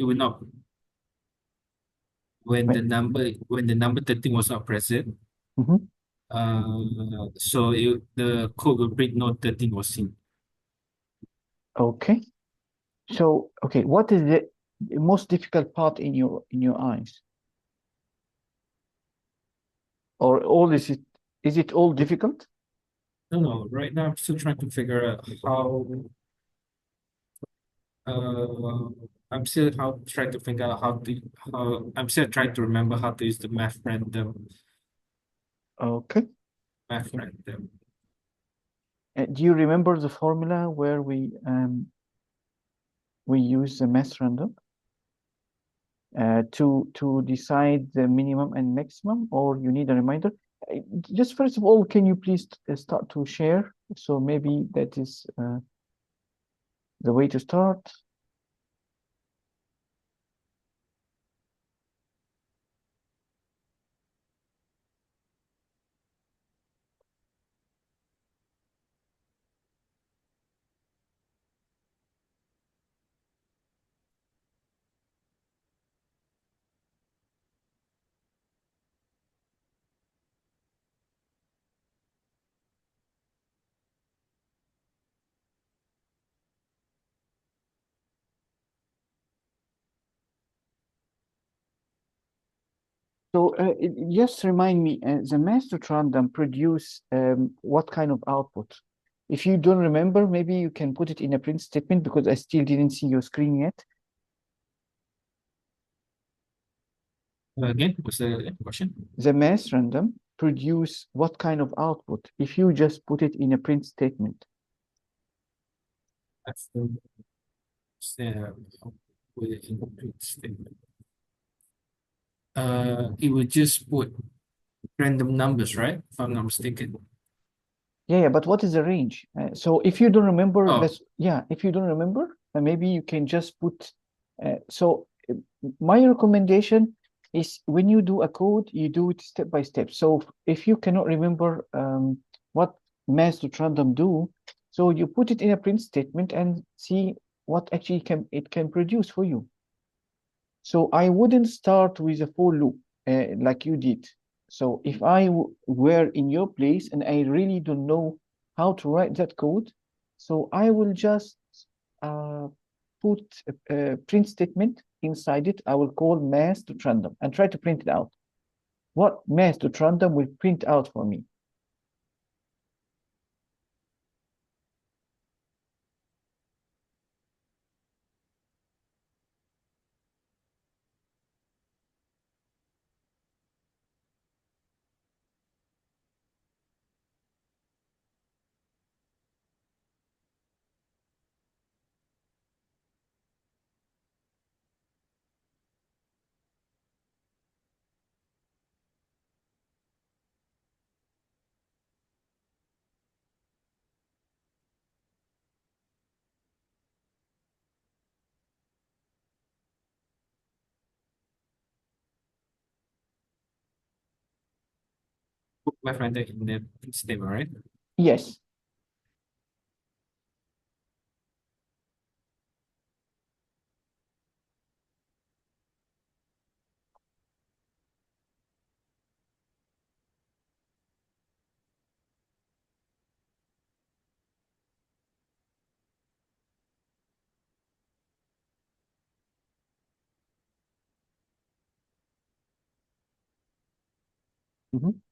it will not when the number 13 was not present. Mm-hmm. So the code will print no 13 was seen. Okay. So, okay, what is the most difficult part in your eyes? Or all is it all difficult? No, no. Right now, I'm still trying to figure out how. Uh, I'm still how trying to figure out how. I'm still trying to remember how to use the Okay. math random. Do you remember the formula where we use the mass random to decide the minimum and maximum, or you need a reminder? Just first of all, can you please start to share? So maybe that is the way to start. So just remind me, the master random produce what kind of output? If you don't remember, maybe you can put it in a print statement because I still didn't see your screen yet. Again, what's the question? The mass random produce what kind of output if you just put it in a print statement? That's the with the incomplete statement. It would just put random numbers, right? If I'm not mistaken. Yeah, but what is the range? So if you don't remember, Oh, if you don't remember, maybe you can just put. So my recommendation is when you do a code, you do it step by step. So if you cannot remember what mass random do, so you put it in a print statement and see what actually it can produce for you. So I wouldn't start with a for loop like you did. So if I were in your place and I really don't know how to write that code, so I will just uh, put a print statement inside it. I will call mass.random and try to print it out. What mass.random will print out for me? put my friend in the statement, right? Yes.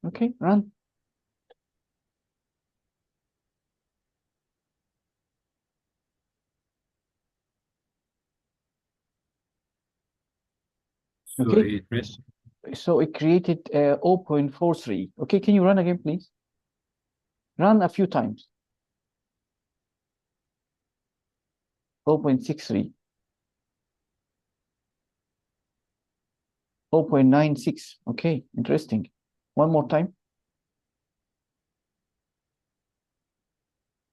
Okay, run. So Okay. it read. So it created 0.43. Okay, can you run again, please? Run a few times. 0.63. 0.96. Okay, interesting. One more time.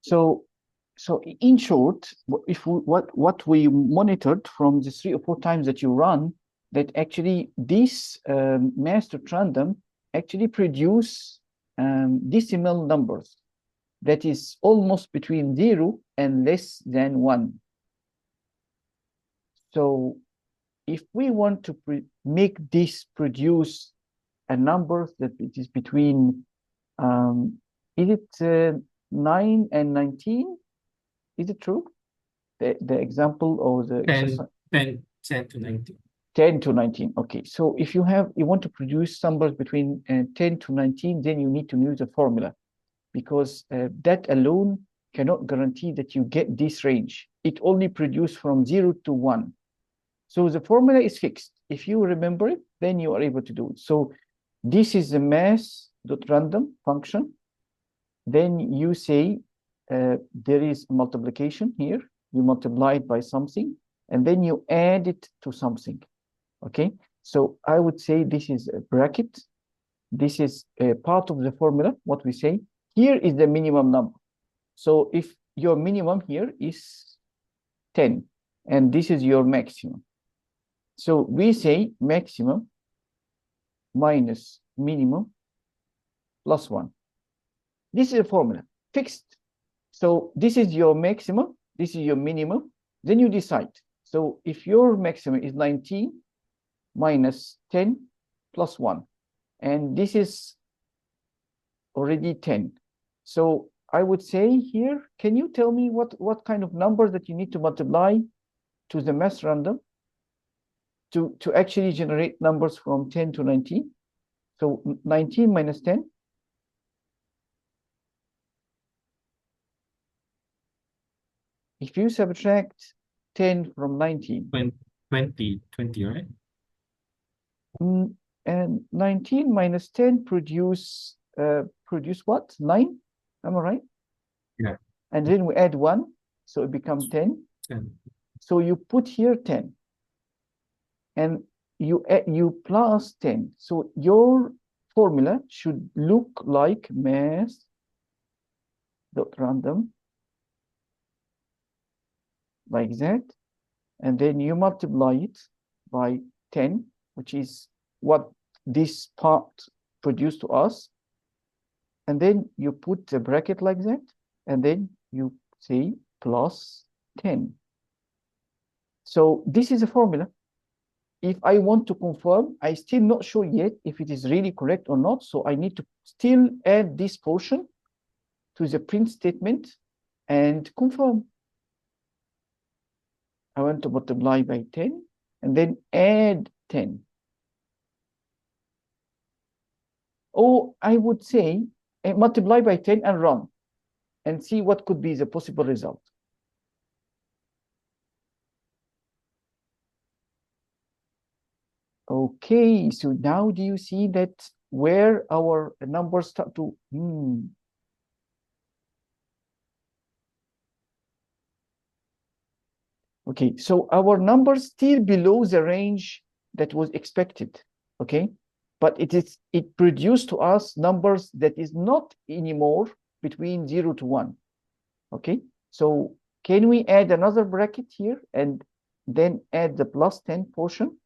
So, so in short, if we, what we monitored from the 3 or 4 times that you run, that actually this master random actually produce decimal numbers that is almost between 0 and less than 1. So if we want to make this produce a number that it is between, is it 9 and 19? Is it true? The example or the 10, exercise? 10 to 19. 10 to 19. Okay, so if you want to produce numbers between 10 to 19, then you need to use a formula, because that alone cannot guarantee that you get this range. It only produces from 0 to 1. So the formula is fixed. If you remember it, then you are able to do it. So this is the mass.random function. Then you say there is multiplication here. You multiply it by something, and then you add it to something. Okay, so I would say this is a bracket. This is a part of the formula. What we say here is the minimum number. So if your minimum here is 10, and this is your maximum. So we say maximum minus minimum plus 1. This is a formula, fixed. So this is your maximum, this is your minimum, then you decide. So if your maximum is 19 minus 10 plus 1, and this is already 10. So I would say here, can you tell me what kind of number that you need to multiply to the mass random to actually generate numbers from 10 to 19? So 19 minus 10. If you subtract 10 from 19. 20, right? And 19 minus 10 produce what? 9? Am I right? Yeah. And then we add 1, so it becomes 10. 10. So you put here 10. And you plus 10. So your formula should look like mass.random, like that. And then you multiply it by 10, which is what this part produced to us. And then you put a bracket like that, and then you say plus 10. So this is a formula. If I want to confirm, I'm still not sure yet if it is really correct or not. So I need to still add this portion to the print statement and confirm. I want to multiply by 10 and then add 10. Or I would say multiply by 10 and run and see what could be the possible result. Okay, so now do you see that where our numbers start to Okay, so our numbers still below the range that was expected, okay? But it produced to us numbers that is not anymore between 0 to 1, okay? So can we add another bracket here and then add the plus 10 portion?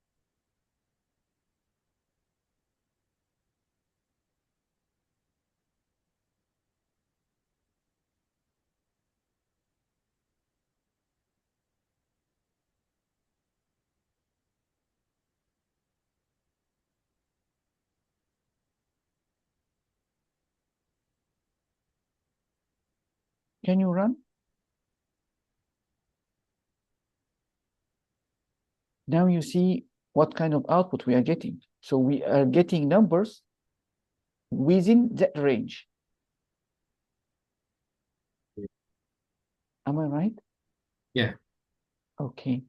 Can you run? Now you see what kind of output we are getting. So we are getting numbers within that range. Am I right? Yeah. Okay.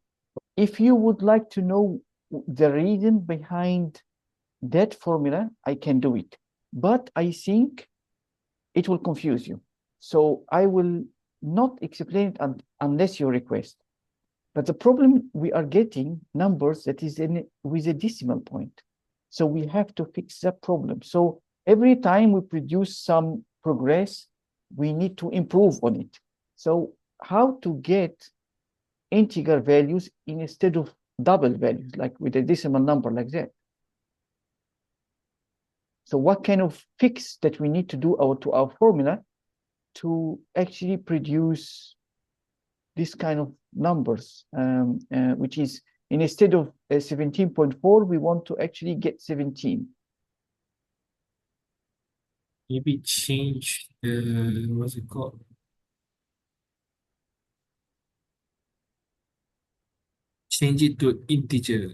If you would like to know the reason behind that formula, I can do it. But I think it will confuse you. So I will not explain it unless you request. But the problem, we are getting numbers that is with a decimal point. So we have to fix that problem. So every time we produce some progress, we need to improve on it. So how to get integer values instead of double values, like with a decimal number like that? So what kind of fix that we need to do to our formula to actually produce this kind of numbers, which is And instead of 17.4, we want to actually get 17. Maybe change the, what's it called? Change it to integer.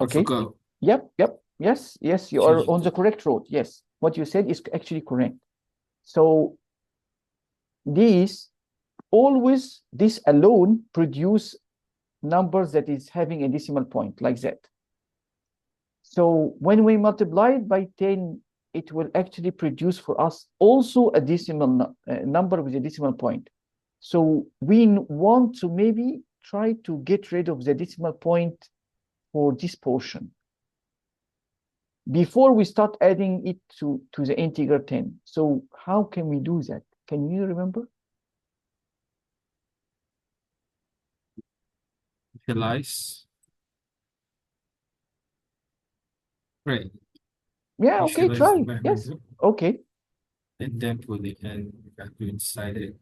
I Okay. forgot. Yep. Yes, you Change are it on the correct road. Yes, what you said is actually correct. So this alone produce numbers that is having a decimal point like that. So when we multiply it by 10, it will actually produce for us also a decimal number with a decimal point. So we want to maybe try to get rid of the decimal point for this portion before we start adding it to the integer 10. So how can we do that? Can you remember? initialize. Right. Yeah, okay, Initialize the try. Yes. variable Okay. and then put the n value inside it.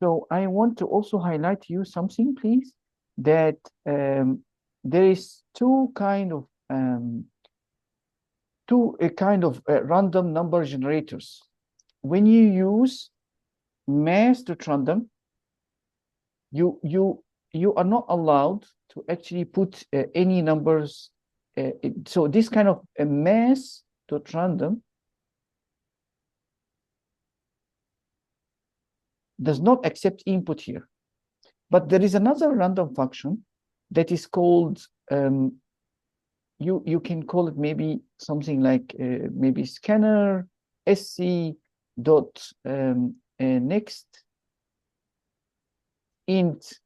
So I want to also highlight to you something, please, that there is two kind of random number generators. When you use masked random, you are not allowed to actually put any numbers. So this kind of a masked random does not accept input here. But there is another random function that is called you can call it maybe something like maybe scanner sc dot next int.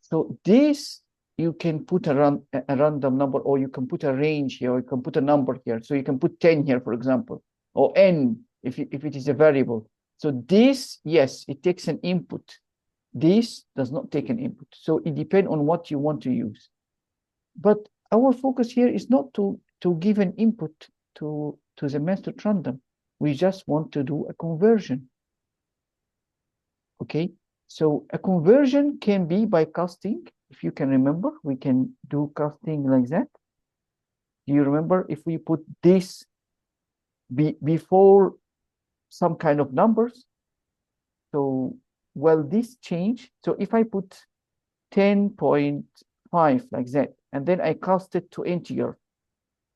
So this you can put a random number, or you can put a range here, or you can put a number here. So you can put 10 here, for example, or n if it is a variable. So this, yes, it takes an input. This does not take an input. So it depends on what you want to use. But our focus here is not to give an input to the masked random. We just want to do a conversion. Okay, so a conversion can be by casting. If you can remember, we can do casting like that. Do you remember if we put this before some kind of numbers? So, well, this change. So if I put 10.5 like that, and then I cast it to integer,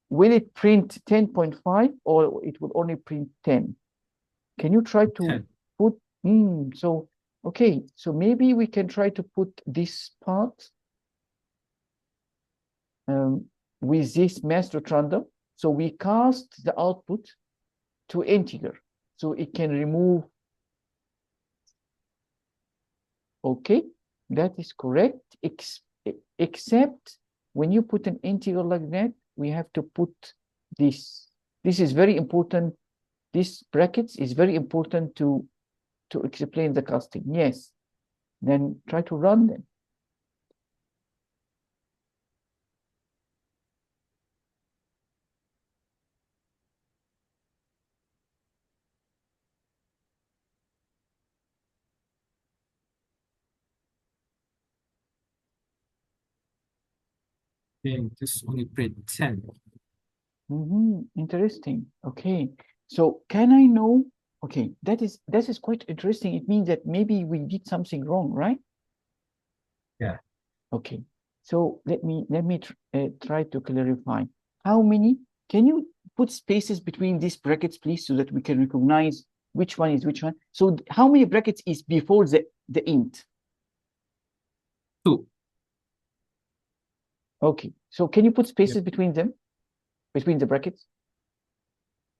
will it print 10.5 or it will only print 10? Can you try to 10. put, so, okay, so maybe we can try to put this part with this masked random. So we cast the output to integer, so it can remove. Okay, that is correct, except when you put an integer like that, we have to put this. This is very important. This brackets is very important to explain the casting. Yes, then try to run them. And this only print 10. Interesting. Okay, so can I know? Okay, that is quite interesting. It means that maybe we did something wrong, right? Yeah. Okay, so let me try to clarify. How many? Can you put spaces between these brackets, please, so that we can recognize which one is which one? So how many brackets is before the int? 2. Okay, So can you put spaces Yep. between them, between the brackets?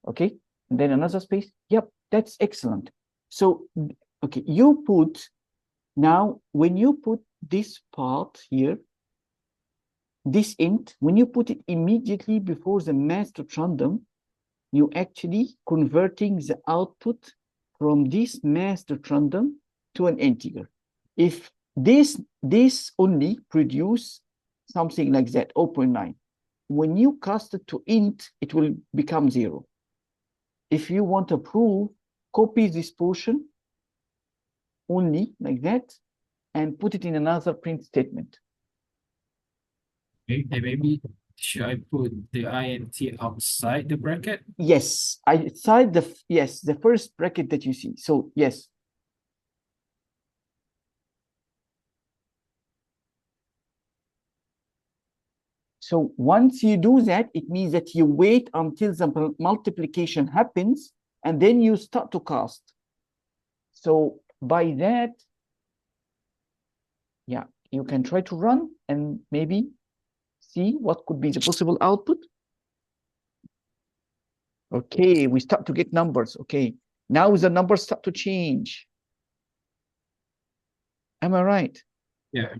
Okay, and then another space. Yep, that's excellent. So, okay, you put, now when you put this part here, this int, when you put it immediately before the master random, you actually converting the output from this master random to an integer. If this only produce something like that, 0.9, when you cast it to int, it will become 0. If you want to prove, copy this portion only like that and put it in another print statement. Maybe should I put the int outside the bracket? Yes, outside the yes, the first bracket that you see. So yes. So once you do that, it means that you wait until the multiplication happens and then you start to cast. So by that, yeah, you can try to run and maybe see what could be the possible output. Okay, we start to get numbers. Okay, now the numbers start to change. Am I right? Yeah.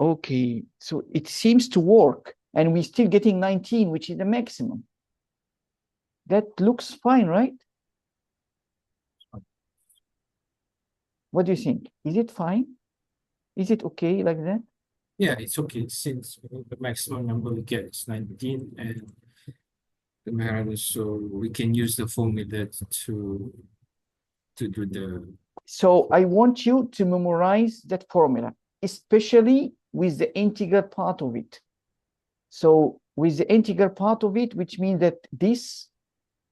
Okay, so it seems to work and we're still getting 19, which is the maximum. That looks fine, right? What do you think? Is it fine? Is it okay like that? Yeah, it's okay since the maximum number we get is 19 and the matter, so we can use the formula to do the So I want you to memorize that formula, especially with the integer part of it. So with the integer part of it, which means that this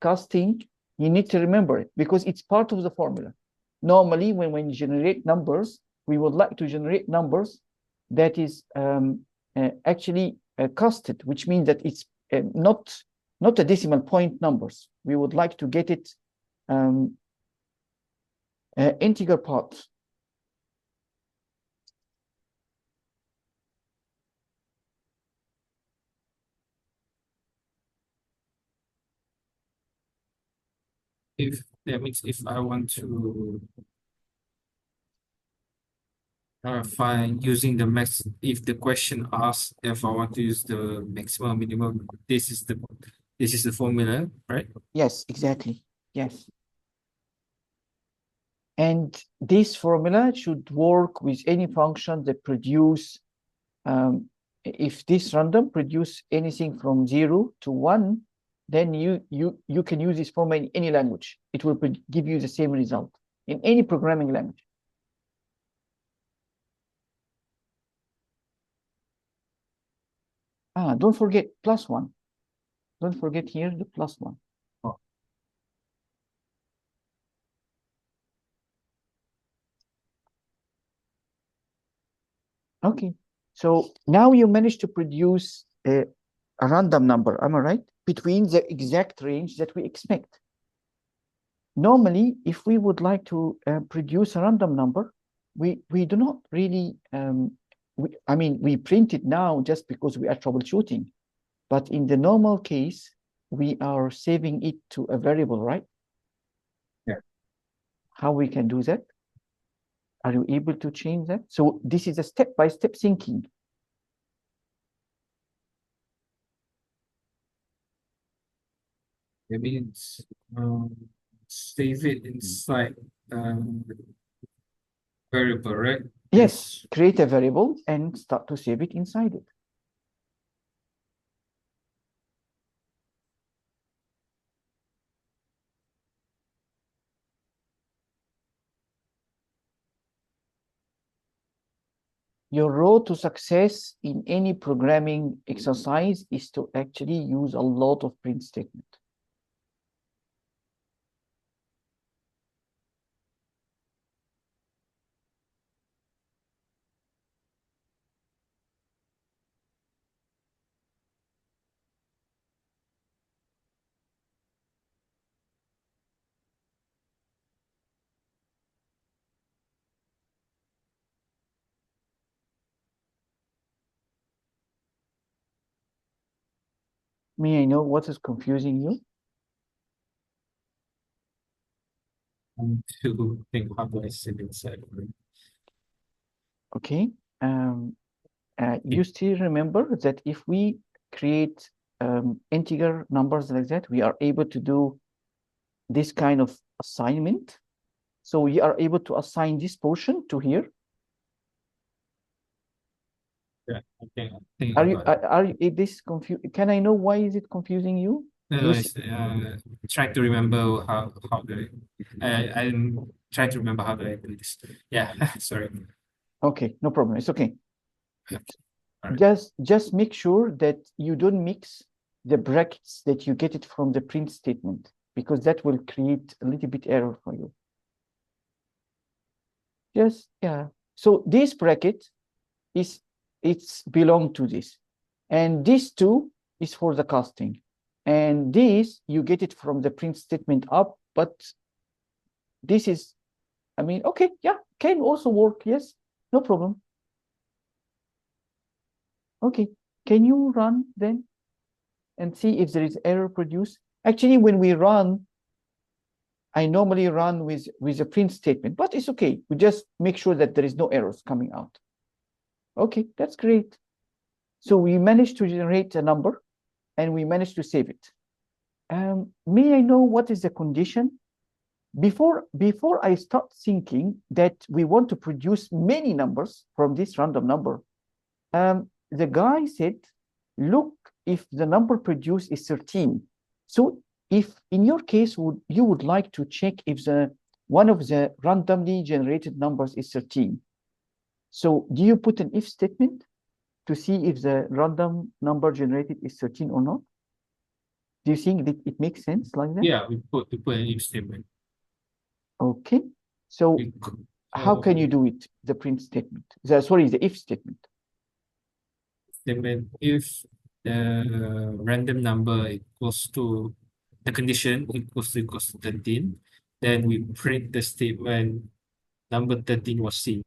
casting, you need to remember it because it's part of the formula. Normally, when you generate numbers, we would like to generate numbers that is actually casted, which means that it's not a decimal point numbers. We would like to get it integer part. if that means if I want to find using the max, if the question asks if I want to use the maximum minimum, this is the formula, right? Yes, exactly. Yes. And this formula should work with any function that produce, if this random produce anything from 0 to 1, then you can use this formula in any language. It will give you the same result in any programming language. Don't forget +1. Don't forget here the +1. Oh, Okay. So now you managed to produce a random number, am I right? Between the exact range that we expect. Normally, if we would like to produce a random number, we do not really, I mean, we print it now just because we are troubleshooting. But in the normal case, we are saving it to a variable, right? yeah. How we can do that? Are you able to change that? So this is a step-by-step thinking. Maybe it's save it inside variable, right? Yes, create a variable and start to save it inside it. Your road to success in any programming exercise is to actually use a lot of print statement. May I know what is confusing you? To think how do I sit inside of it. Okay. You still remember that if we create integer numbers like that, we are able to do this kind of assignment. So we are able to assign this portion to here. Yeah, I think I got it. Is this confused? Can I know why is it confusing you? No, You it's trying to remember how do I'm trying to remember how do I do this. Yeah, sorry. okay, no problem. It's okay. Okay. All right. Just make sure that you don't mix the brackets that you get it from the print statement, because that will create a little bit error for you. Just yeah. So this bracket is it's belong to this, and this two is for the casting, and this you get it from the print statement up, but this is, I mean, okay, yeah, can also work. Yes, no problem. Okay, can you run then and see if there is error produced? Actually, when we run, I normally run with a print statement, but it's okay. We just make sure that there is no errors coming out. Okay, that's great. So we managed to generate a number and we managed to save it. May I know what is the condition? Before I start thinking that we want to produce many numbers from this random number, the guy said, look, if the number produced is 13. So if in your case, you would like to check if one of the randomly generated numbers is 13. So do you put an if statement to see if the random number generated is 13 or not? Do you think that it makes sense like that? Yeah, we put an if statement. Okay. So We, how can you so do it? The print statement. Sorry, the if statement. statement if the random number equals to the condition equals to 13, then we print the statement number 13 was seen.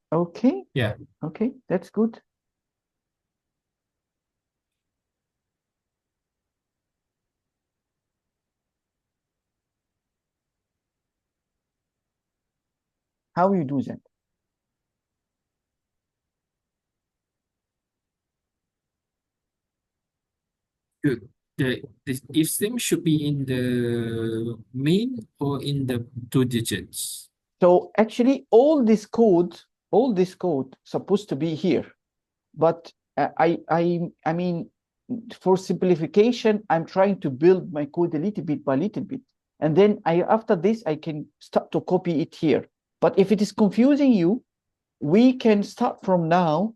Okay. Yeah. Okay, that's good. How you do that? Good. The if statement should be in the main or in the two digits. So actually, all this code supposed to be here, but I mean, for simplification, I'm trying to build my code a little bit by little bit, and then after this I can start to copy it here. But if it is confusing you, we can start from now,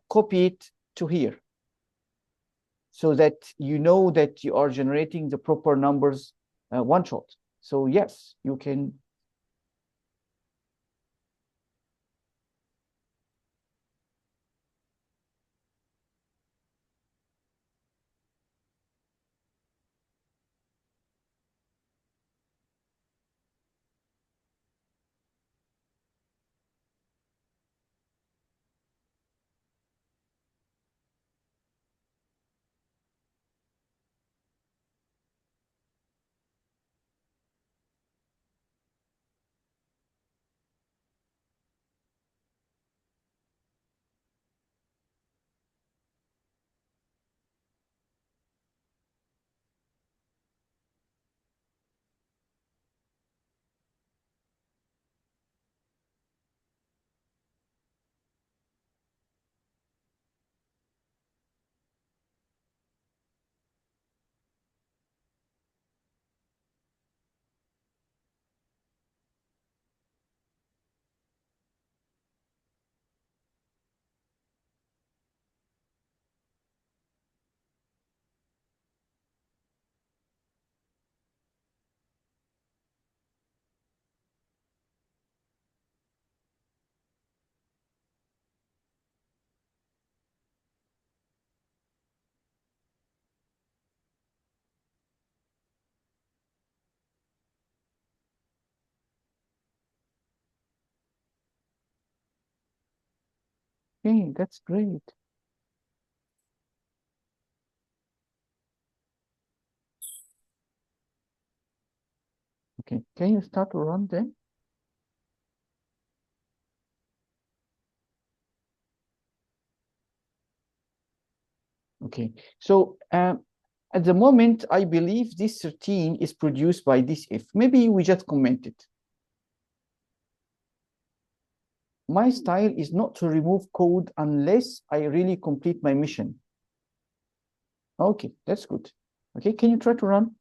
copy it to here, so that you know that you are generating the proper numbers one shot. So yes, you can. Okay, that's great. Okay, can you start to run then? Okay, so at the moment, I believe this 13 is produced by this if. Maybe we just comment it. My style is not to remove code unless I really complete my mission. Okay, that's good. Okay, can you try to run?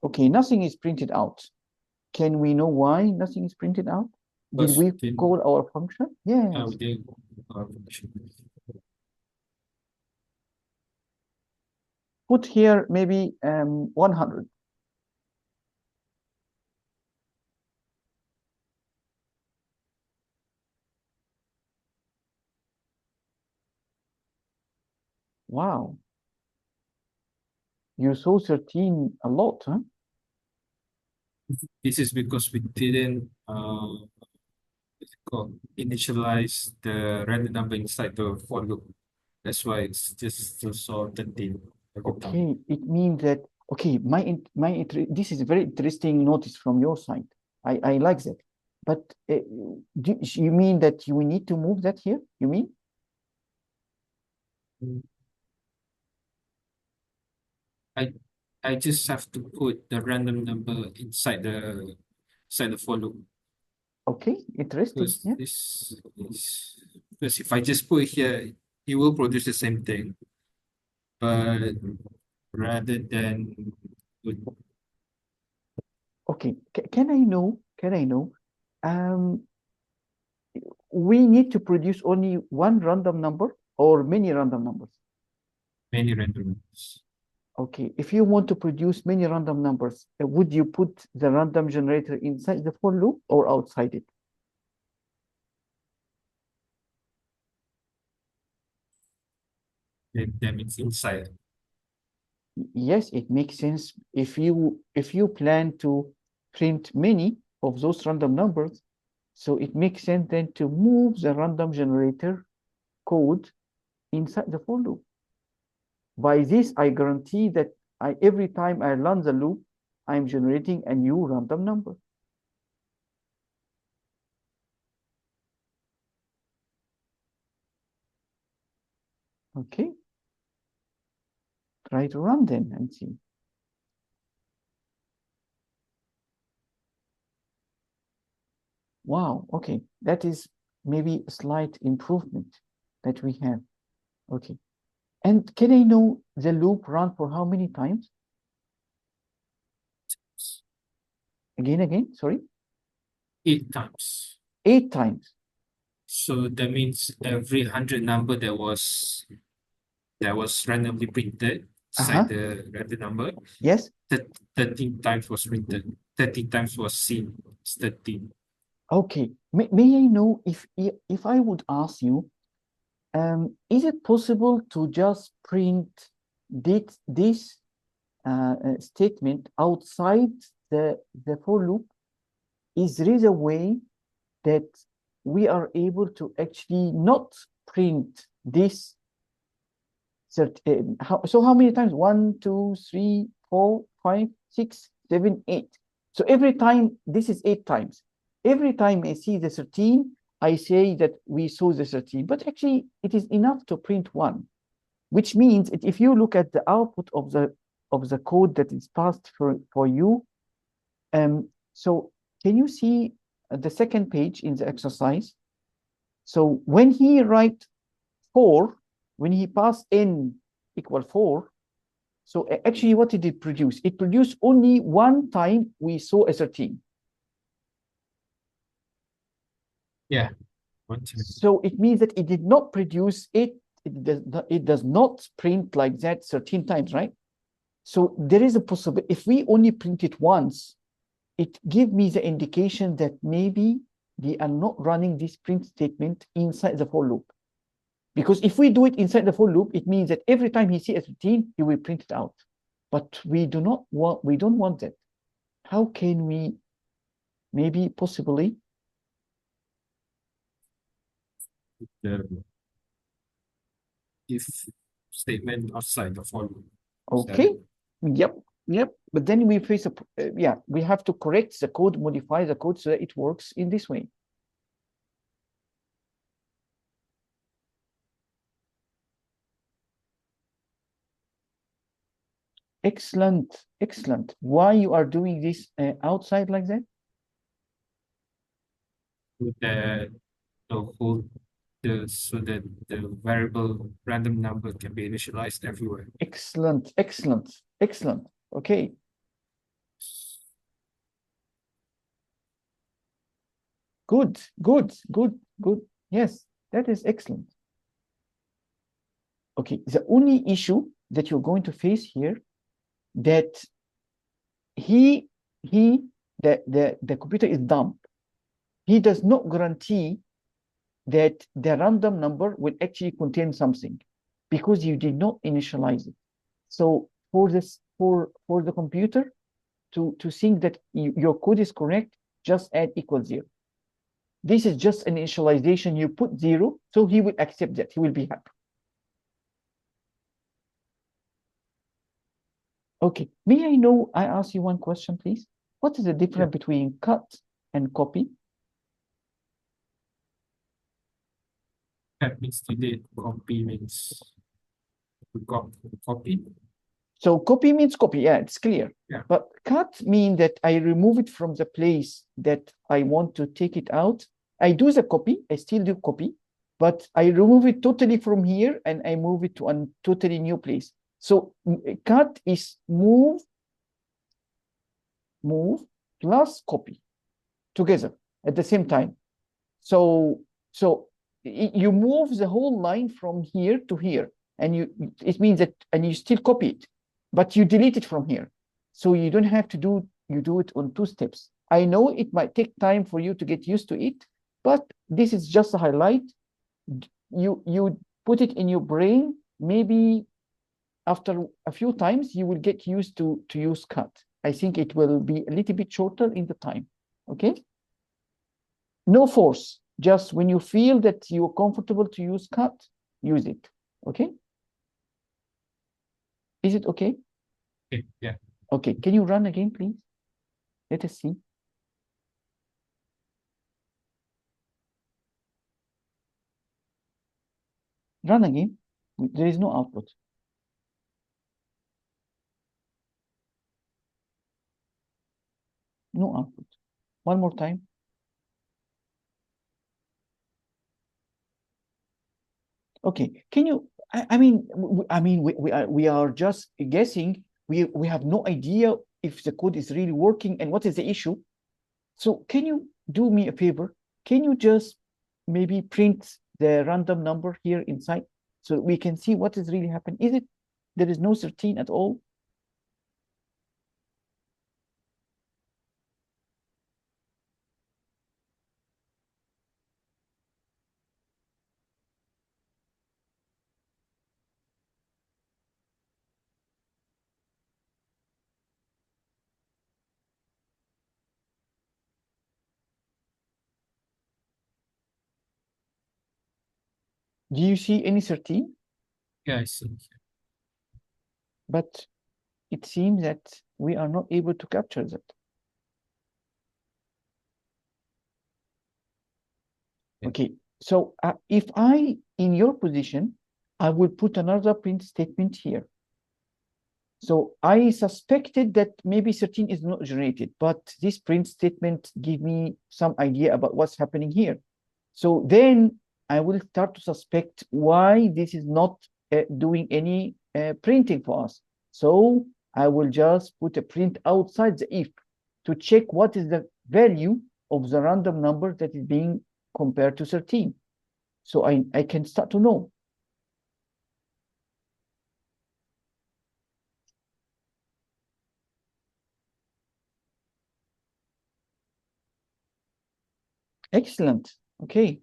Okay, nothing is printed out. Can we know why nothing is printed out? Did Because we call our function? Yes. we didn't our function. Put here maybe 100. Wow. You saw 13 a lot, huh? This is because we didn't initialize the random number inside the for loop. That's why it's just still saw 13 every time. Okay, it means that, okay, this is a very interesting notice from your side. I like that. But you mean that you need to move that here? You mean? I just have to put the random number inside the for loop. Okay, interesting. Because Yeah. this is because if I just put it here, it will produce the same thing. But rather than put Okay. Can I know? Can I know? Um, we need to produce only one random number or many random numbers? many random numbers. Okay. If you want to produce many random numbers, would you put the random generator inside the for loop or outside it? Then it's inside. Yes, it makes sense. If you plan to print many of those random numbers, so it makes sense then to move the random generator code inside the for loop. By this, I guarantee that every time I run the loop, I'm generating a new random number. Okay, try to run then and see. Wow, okay, that is maybe a slight improvement that we have. Okay, and can I know the loop run for how many times? Again, sorry? 8 times. 8 times. So that means every 100 number that was randomly printed Uh-huh. inside the random number, Yes. 13 times was printed. 13 times was seen. It's 13. Okay. May I know if I would ask you, is it possible to just print this statement outside the for loop? Is there a way that we are able to actually not print this? So how many times? 1, 2, 3, 4, 5, 6, 7, 8. So every time, this is 8 times. Every time I see the 13, I say that we saw the 13, but actually it is enough to print one, which means that if you look at the output of the code that is passed for you, so can you see the second page in the exercise? So when he write 4, when he pass n equal 4, so actually what did it produce? It produced only one time we saw a 13. Yeah. One time. So it means that it did not produce it does not print like that 13 times, right? So there is a possibility, if we only print it once, it gives me the indication that maybe they are not running this print statement inside the for loop. Because if we do it inside the for loop, it means that every time he sees a 13, he will print it out. But we don't want that. How can we maybe possibly? The if statement outside the for loop. Okay. Yep. Yep. But then we face yeah, we have to correct the code, modify the code so that it works in this way. Excellent. Excellent. Why you are doing this outside like that? With the whole so that the variable random number can be initialized everywhere. Excellent. Excellent. Excellent. Okay. Good. Good. Good. Good. Yes, that is excellent. Okay. The only issue that you're going to face here that he the computer is dumb. He does not guarantee that the random number will actually contain something because you did not initialize it. So for this for the computer to think that your code is correct, just add equal 0. This is just an initialization. You put 0, so he will accept that. He will be happy. Okay. May I know, I ask you one question, please. What is the difference between cut and copy? That means delete, copy means copy. So copy means copy. Yeah, it's clear. Yeah. But cut means that I remove it from the place that I want to take it out. I do the copy. I still do copy, but I remove it totally from here and I move it to a totally new place. So cut is move plus copy together at the same time. So you move the whole line from here to here, and it means that and you still copy it, but you delete it from here. So you don't have to do it on 2 steps. I know it might take time for you to get used to it, but this is just a highlight. You put it in your brain. Maybe after a few times you will get used to use cut. I think it will be a little bit shorter in the time. Okay. No force. Just when you feel that you're comfortable to use cut, use it. Okay. Is it okay? Okay. Yeah. Okay. Can you run again, please? Let us see. Run again. There is no output. No output. One more time. Okay. Can you? I mean, we are just guessing. We have no idea if the code is really working and what is the issue. So can you do me a favor? Can you just maybe print the random number here inside so we can see what is really happening? Is it there is no 13 at all? Do you see any 13? Yeah, I see. But it seems that we are not able to capture that. Yeah. Okay, so if I, in your position, I will put another print statement here. So I suspected that maybe 13 is not generated, but this print statement give me some idea about what's happening here. So then I will start to suspect why this is not doing any printing for us. So I will just put a print outside the if to check what is the value of the random number that is being compared to 13. So I can start to know. Excellent. Okay.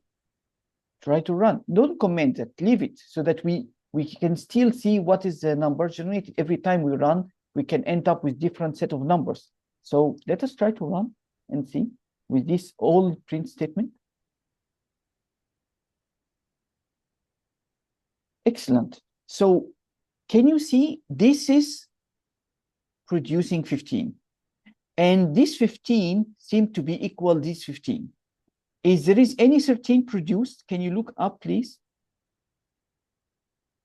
Try to run. Don't comment it. Leave it so that we can still see what is the number generated. Every time we run, we can end up with different set of numbers. So let us try to run and see with this old print statement. Excellent. So can you see this is producing 15? And this 15 seem to be equal this 15. Is there is any 13 produced? Can you look up, please?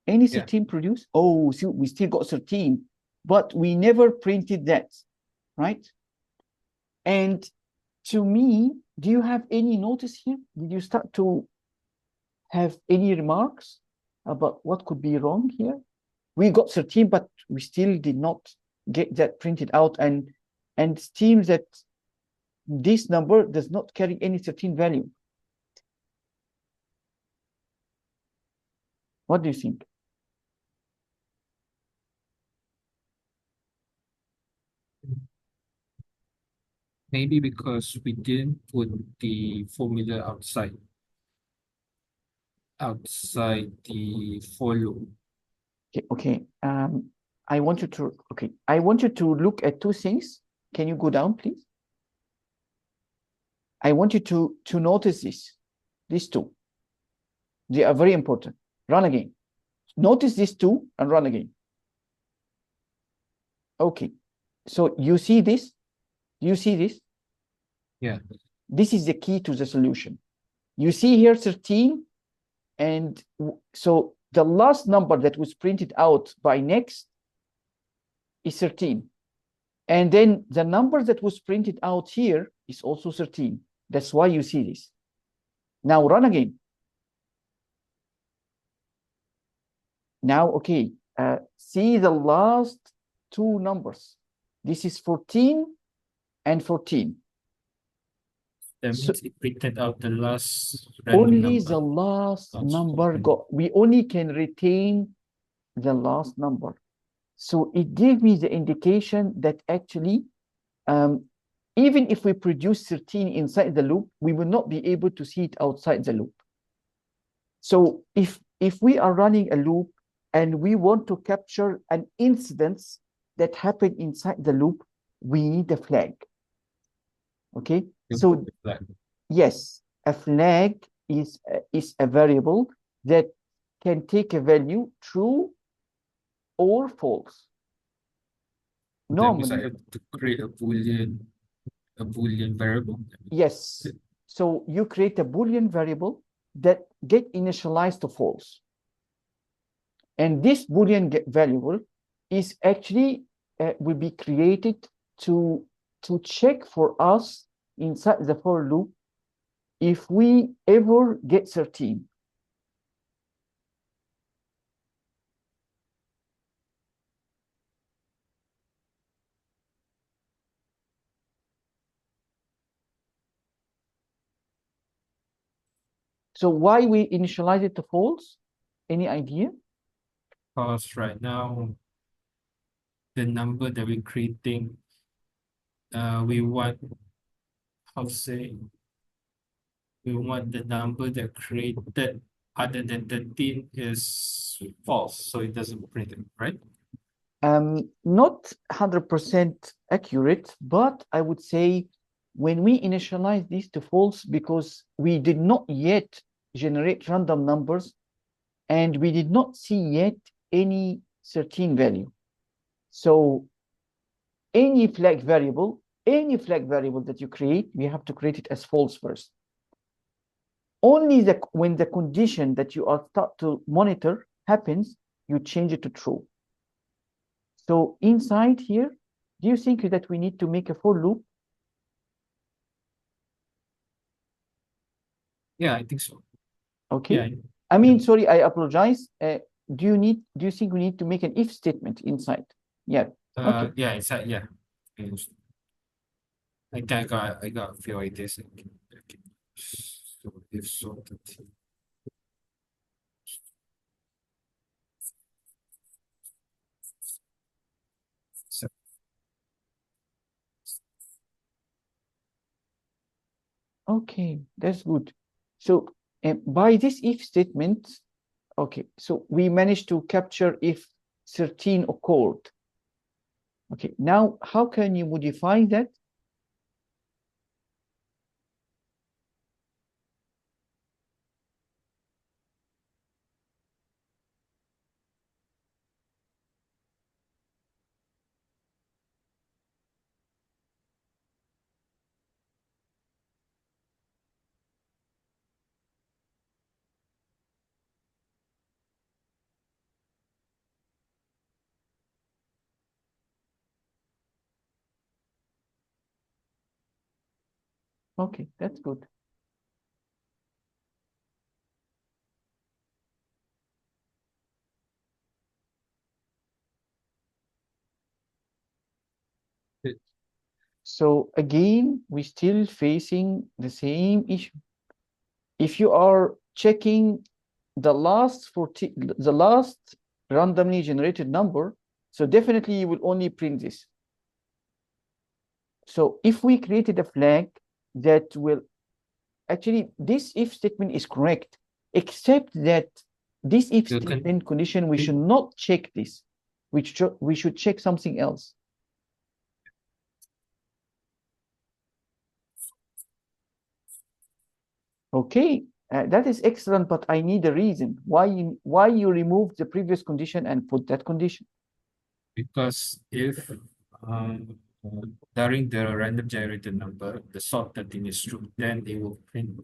Any 13 produced? Oh, see, we still got 13, but we never printed that, right? And to me, do you have any notice here? Did you start to have any remarks about what could be wrong here? We got 13, but we still did not get that printed out. And it seems that this number does not carry any 13 value. What do you think? Maybe because we didn't put the formula outside the for loop. Okay. I want you to look at two things. Can you go down, please? I want you to notice these two. They are very important. Run again. Notice these two and run again. Okay. So you see this? Do you see this? Yeah. This is the key to the solution. You see here 13, and so the last number that was printed out by next is 13. And then the number that was printed out here is also 13. That's why you see this. Now run again. Now, okay, see the last two numbers. This is 14 and 14. That means So it printed out the last random only number. the last That's number okay. got, we only can retain the last number. So it gave me the indication that actually, even if we produce 13 inside the loop, we will not be able to see it outside the loop. So if we are running a loop and we want to capture an incidence that happened inside the loop, we need a flag. Okay, so yes, a flag is a variable that can take a value true or false. Normally, I Normally, have to create a Boolean variable. yes. So you create a Boolean variable that get initialized to false. And this Boolean variable is actually will be created to check for us inside the for loop if we ever get 13. So why we initialize it to false? Any idea? Because right now, the number that we're creating, we want, how to say, we want the number that created other than 13 is false, so it doesn't print it, right? Not 100% accurate, but I would say when we initialize this to false, because we did not yet generate random numbers and we did not see yet any 13 value. So any flag variable that you create, we have to create it as false first. Only when the condition that you are start to monitor happens, you change it to true. So inside here, do you think that we need to make a for loop? Yeah, I think so. Okay. Yeah. I mean, sorry, I apologize. Do you think we need to make an if statement inside? Yeah. Okay. Yeah, inside, yeah. I think I got a few ideas. Okay. So if sorted. So Okay, that's good. So by this if statement, okay, so we managed to capture if 13 occurred. Okay, now how can you modify that? Okay, that's good. It- So again, we're still facing the same issue. If you are checking the last randomly generated number, so definitely you will only print this. So if we created a flag that will actually, this if statement is correct, except that this if the con- statement condition, we should not check this. We should check something else. Okay, that is excellent, but I need a reason why you removed the previous condition and put that condition. Because if um, during the random generated number, the sort 13 is true, then it will print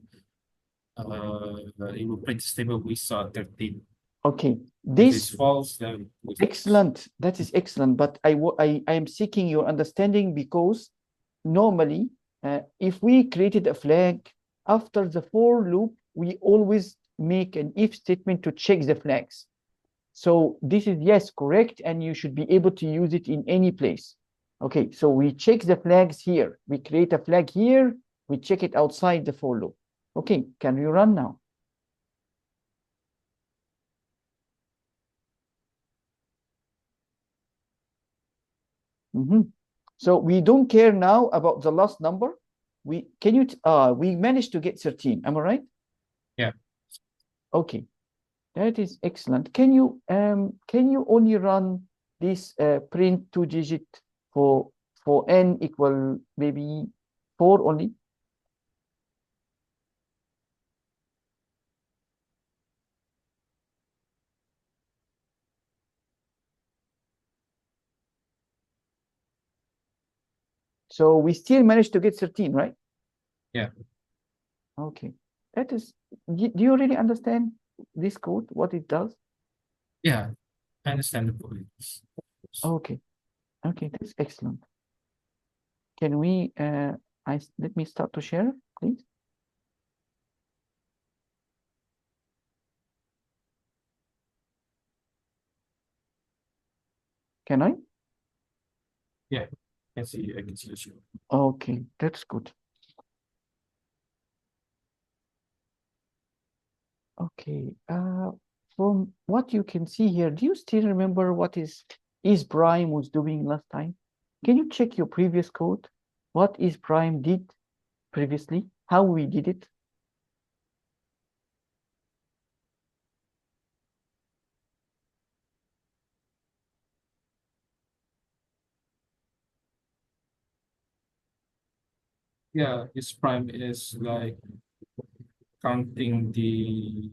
the statement we saw 13. Okay, If it's this false, then it's false. excellent. That is excellent, but I am seeking your understanding because normally, if we created a flag after the for loop, we always make an if statement to check the flags. So this is, yes, correct, and you should be able to use it in any place. Okay, so we check the flags here. We create a flag here. We check it outside the for loop. Okay, can we run now? Mhm. So we don't care now about the last number. We managed to get 13. Am I right? Yeah, Okay, that is excellent. Can you only run this print 2 digit for n equal maybe 4 only? So we still managed to get 13, right? yeah, Okay. That is, do you really understand this code, what it does? yeah. I understand the point. Okay. Okay, that's excellent. Can we, let me start to share, please. Can I? Yeah, I can see the show. Okay, that's good. Okay. From what you can see here, do you still remember what is prime was doing last time? Can you check your previous code? What is prime did previously? How we did it? Yeah, its prime is like counting the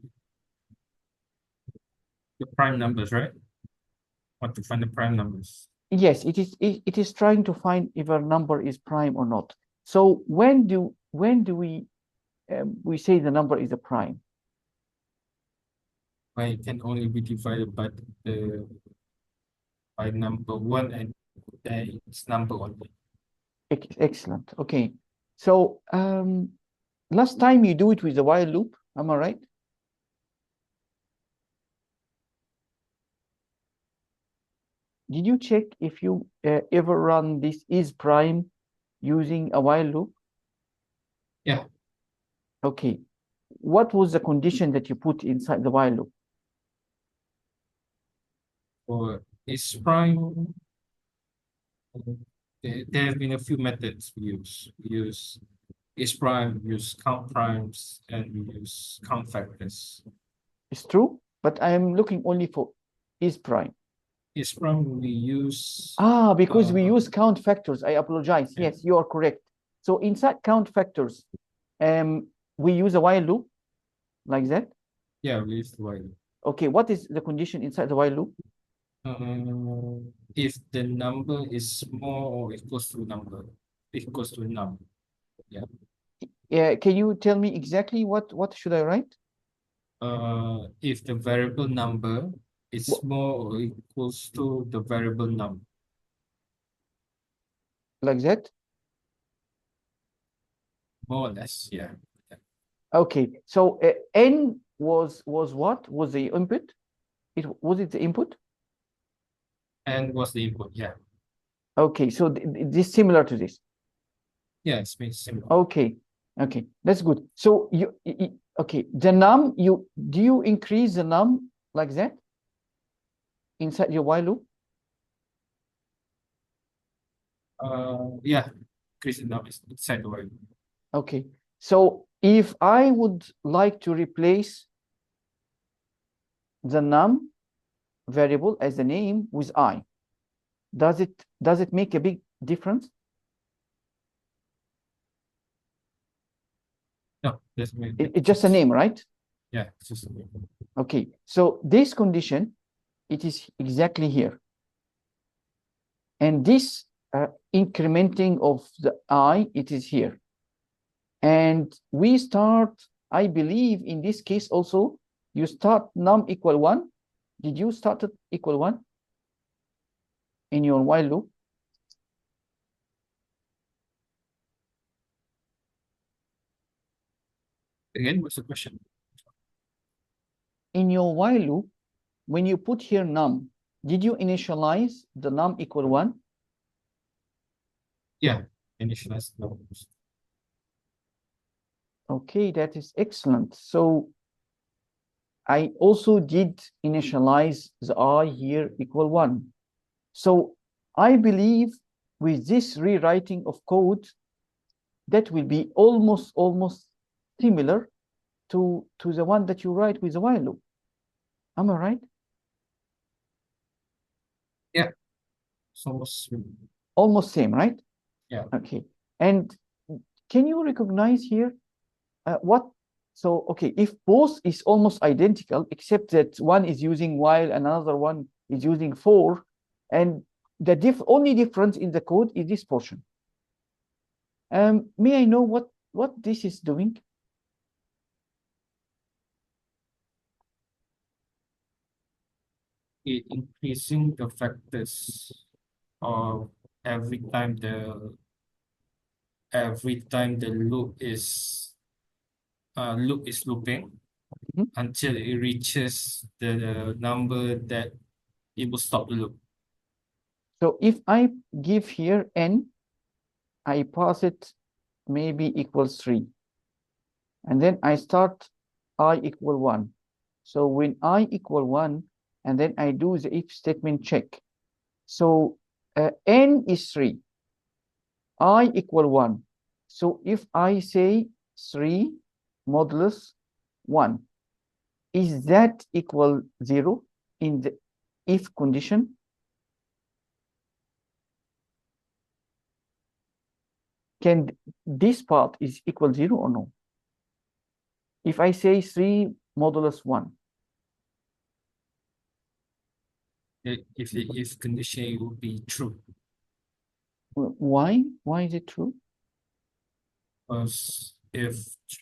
prime numbers, right? Want to find the prime numbers. Yes, it is trying to find if a number is prime or not. So when do we say the number is a prime? But it can only be divided by number one and its number only. Excellent. Okay. So last time you do it with the while loop, am I right? Did you check if you ever run this is prime using a while loop? Yeah, Okay. What was the condition that you put inside the while loop? for its prime, there have been a few methods we use. We use is prime, we use count primes, and we use count factors. It's true, but I am looking only for is prime. Is prime we use Ah, because we use count factors. I apologize. yeah, Yes, you are correct. So inside count factors, um, we use a while loop like that. yeah, we use the while. Okay, what is the condition inside the while loop? If the number is small or equals to number, equals to num. Yeah. Can you tell me exactly what should I write? If the variable number is Wh- small or equals to the variable num. Like that? more or less, yeah. Okay, so n was what? Was the input? Was it the input? And what's the input? Yeah. Okay, so this similar to this. Yeah, it's been similar. Okay, okay, that's good. So okay, the num, do you increase the num like that inside your while loop? Yeah, increase the numbers inside the word. Okay, so if I would like to replace the num variable as the name with I, does it make a big difference? No, that's me. It's just a name, right? Yeah, it's just Okay, so this condition, it is exactly here. And this incrementing of the I, it is here. And we start, I believe in this case also, you start num equal 1. Did you start it equal 1 in your while loop? again. What's the question? In your while loop, when you put here num, did you initialize the num equal 1? Yeah, initialize numbers. Okay, that is excellent. So I also did initialize the I here equal 1. So I believe with this rewriting of code, that will be almost similar to the one that you write with the while loop. Am I right? Yeah, it's almost Almost same, right? yeah. Okay. And can you recognize here what? So, okay, if both is almost identical, except that one is using while and another one is using for, and the only difference in the code is this portion. May I know what this is doing? It increasing the factors of every time the loop is looping Mhm. until it reaches the number that it will stop the loop. So if I give here n, I pass it maybe equals 3. And then I start I equal 1. So when I equal 1, and then I do the if statement check. So n is 3. I equal 1. So if I say 3 modulus 1, is that equal 0 in the if condition? Can this part is equal 0 or no? If I say 3 modulus 1, If the if condition will be true, why? Why is it true? because if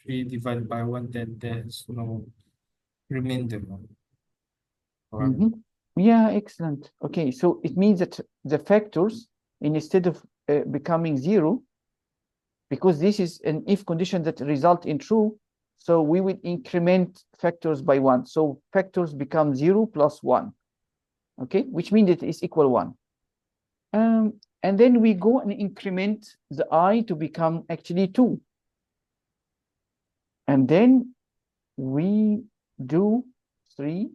3 divided by 1, then there's no remainder. Yeah, excellent. Okay, so it means that the factors, instead of becoming 0, because this is an if condition that result in true, so we will increment factors by 1. So factors become 0 plus 1, okay, which means it is equal 1. And then we go and increment the I to become actually 2. And then we do 3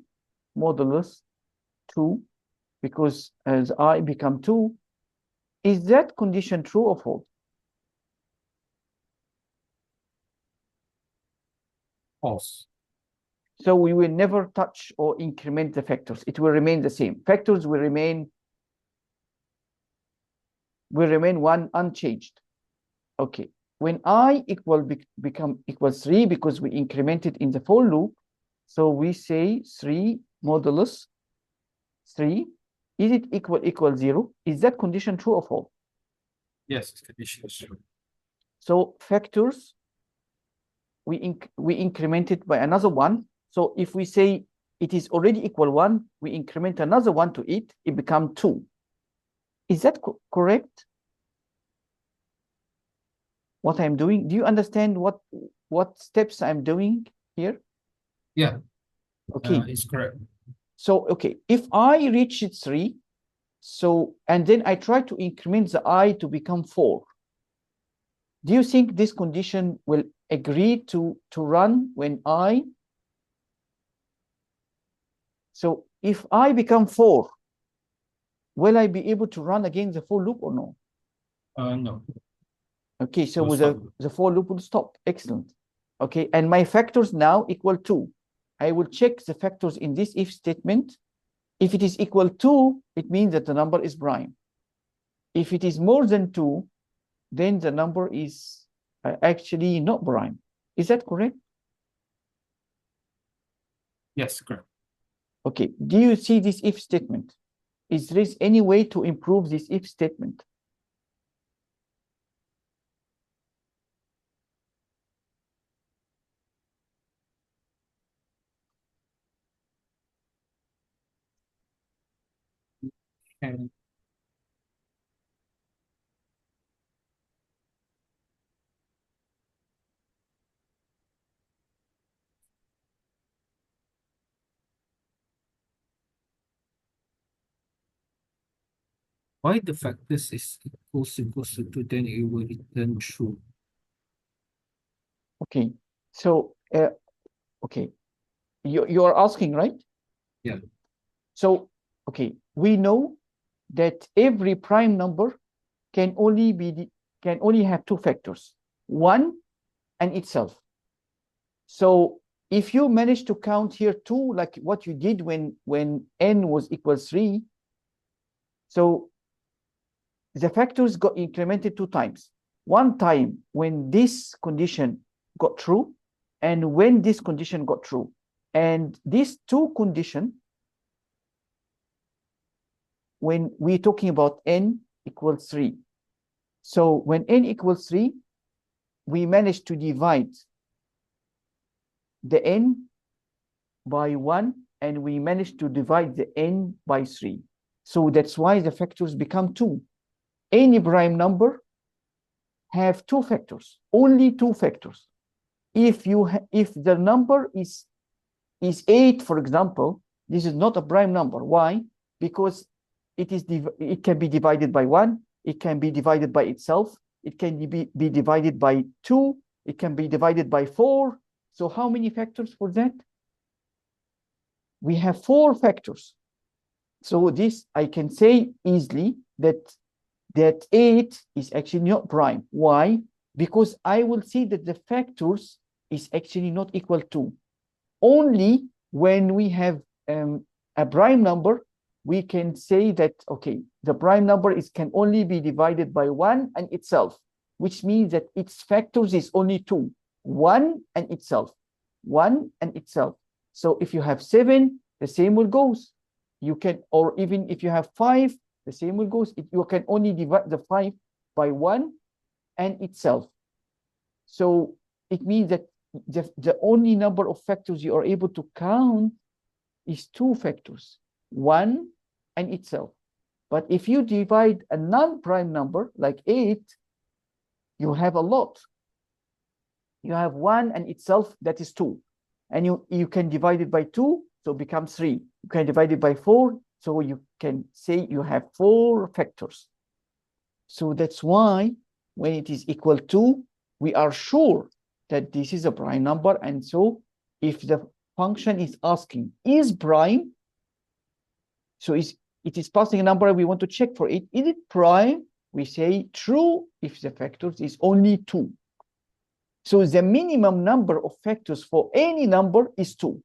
modulus 2, because as I become 2, is that condition true or false? False. So we will never touch or increment the factors. It will remain the same. Factors will remain 1 unchanged. Okay. When I become equals 3, because we incremented in the for loop, so we say 3 modulus 3. Is it equal 0? Is that condition true or false? Yes, condition is true. So factors, we increment it by another 1. So if we say it is already equal 1, we increment another 1 to it, it becomes 2. Is that correct? what I'm doing? Do you understand what steps I'm doing here? Yeah, Okay. it's correct. So, okay, if I reach 3, so, and then I try to increment the I to become 4, do you think this condition will agree to run when I, so if I become 4, will I be able to run again the for loop or no? No. Okay, so Will with stop. the for loop will stop. Excellent. Okay, and my factors now equal 2. I will check the factors in this if statement. If it is equal to, it means that the number is prime. If it is more than 2, then the number is actually not prime. Is that correct? Yes, correct. Okay, do you see this if statement? Is there any way to improve this if statement? And why the factors is equals to 2, then it will return true. Okay, so okay, you are asking, right? Yeah. So okay, we know that every prime number can only have 2 factors, 1 and itself. So if you manage to count here 2, like what you did when n was equal 3, so the factors got incremented 2 times. One time when this condition got true, and when this condition got true. And these 2 conditions, when we're talking about n equals 3. So when n equals 3, we managed to divide the n by 1, and we managed to divide the n by 3. So that's why the factors become 2. Any prime number have 2 factors, only 2 factors. If the number is 8, for example, this is not a prime number. Why? Because it can be divided by 1, it can be divided by itself, it can be divided by 2, it can be divided by 4. So how many factors for that? We have 4 factors. So this I can say easily that 8 is actually not prime. Why? Because I will see that the factors is actually not equal to. Only when we have a prime number, we can say that, okay, the prime number can only be divided by 1 and itself, which means that its factors is only 2, 1 and itself, 1 and itself. So if you have 7, the same will goes. You can, or even if you have 5, the same will goes. You can only divide the 5 by 1 and itself. So it means that the only number of factors you are able to count is 2 factors, 1 and itself. But if you divide a non-prime number like 8, you have a lot. You have 1 and itself, that is 2. And you can divide it by 2, so it becomes 3. You can divide it by 4, so you can say you have 4 factors. So that's why when it is equal to, we are sure that this is a prime number. And so if the function is asking, is prime, so it is passing a number, we want to check for it. Is it prime? We say true if the factors is only 2. So the minimum number of factors for any number is 2.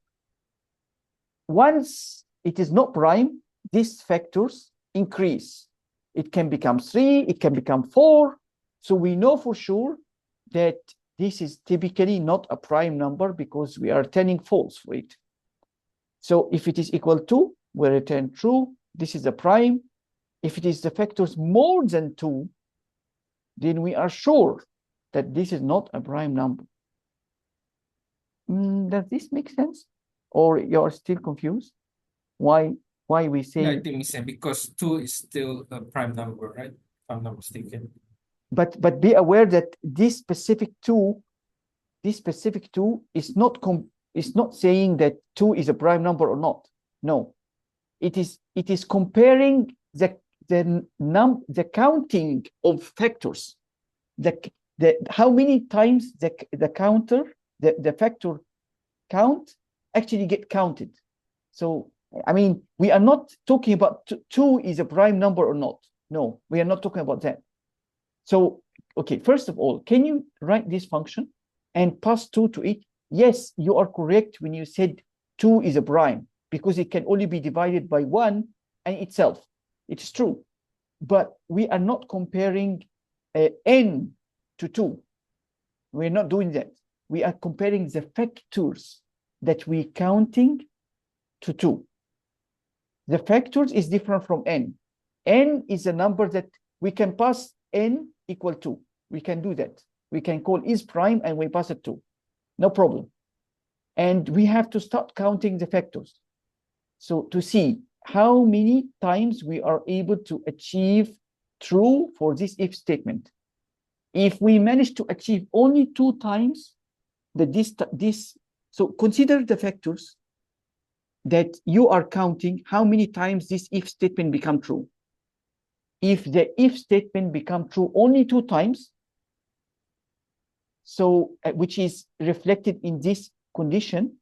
Once it is not prime, these factors increase. It can become 3, it can become 4. So we know for sure that this is typically not a prime number because we are turning false for it. So if it is equal to, we return true. This is a prime. If it is the factors more than 2, then we are sure that this is not a prime number. Does this make sense? Or you're still confused? Why we say? Yeah, I think it's because 2 is still a prime number, right? If I'm not mistaken. but be aware that this specific two is not saying that 2 is a prime number or not. No, it is comparing the counting of factors, the how many times the counter, the factor count actually get counted. So I mean, we are not talking about 2 is a prime number or not. No, we are not talking about that. So okay, first of all, can you write this function and pass 2 to it? Yes, you are correct when you said 2 is a prime, because it can only be divided by 1 and itself. It's true. But we are not comparing n to 2. We're not doing that. We are comparing the factors that we're counting to 2. The factors is different from n. N is a number that we can pass n equal to. We can do that. We can call is prime and we pass it to. No problem. And we have to start counting the factors. So to see how many times we are able to achieve true for this if statement. If we manage to achieve only 2 times so consider the factors that you are counting, how many times this if statement become true. If the if statement become true only 2 times, so which is reflected in this condition,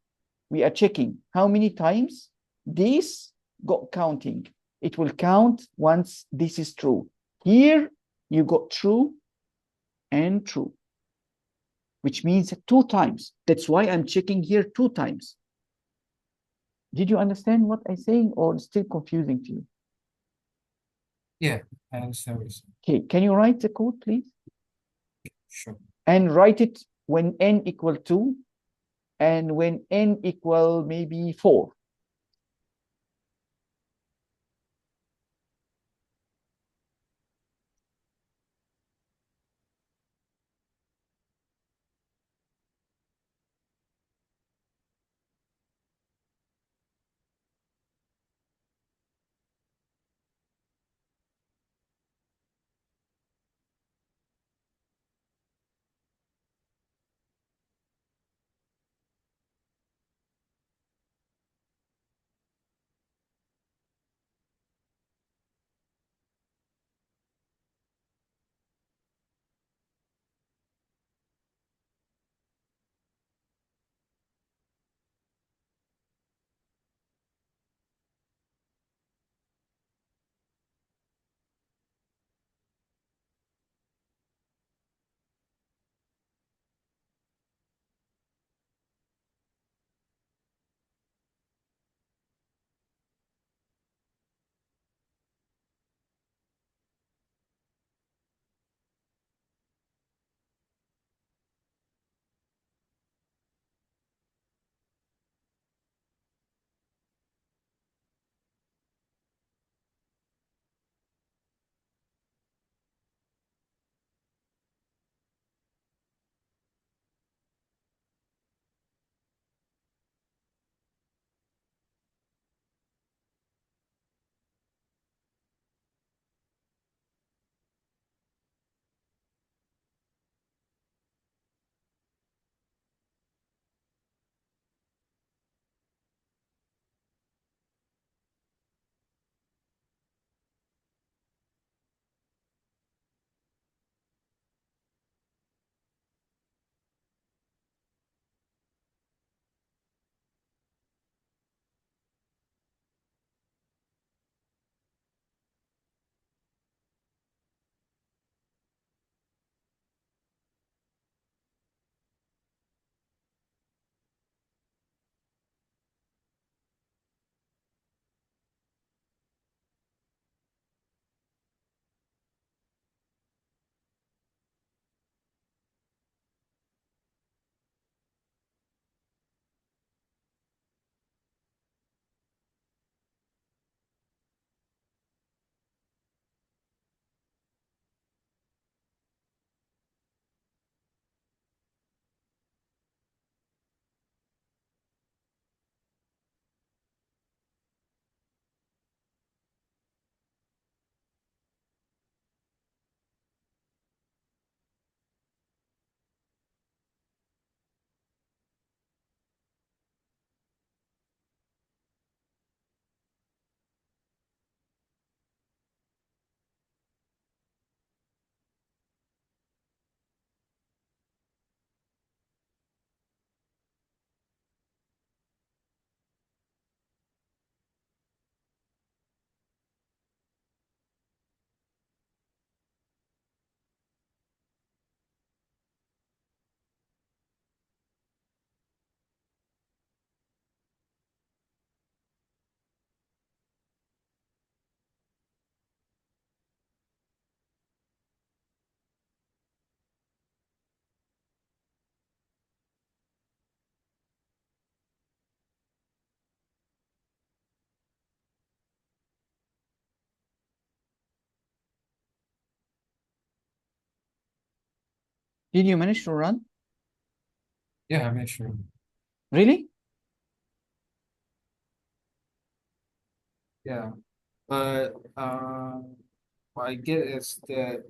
we are checking how many times this got counting. It will count once this is true. Here you got true and true, which means 2 times. That's why I'm checking here 2 times. Did you understand what I'm saying, or still confusing to you? Yeah, I understand what you're saying. Okay, can you write the code, please? Sure. And write it when n equal 2 and when n equal maybe 4. Did you manage to run? Yeah, I'm not sure. Really? Yeah, but what I get is that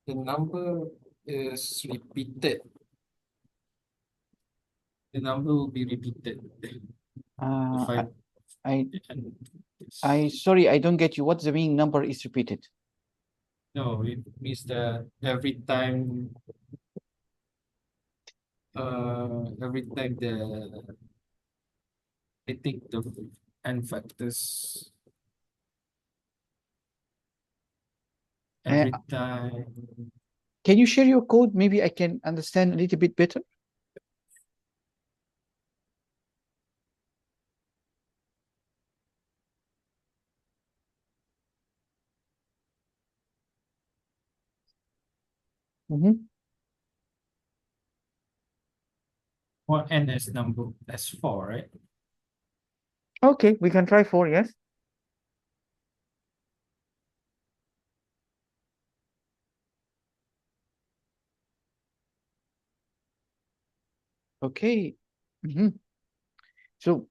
the number is repeated. The number will be repeated Uh, if I I, and this. sorry, I don't get you. What's the meaning number is repeated? No, it means that every time I take the n factors Uh, every time. can you share your code? Maybe I can understand a little bit better. Mhm. For n as number as 4, right? Okay, we can try 4, yes. Okay. Mhm. So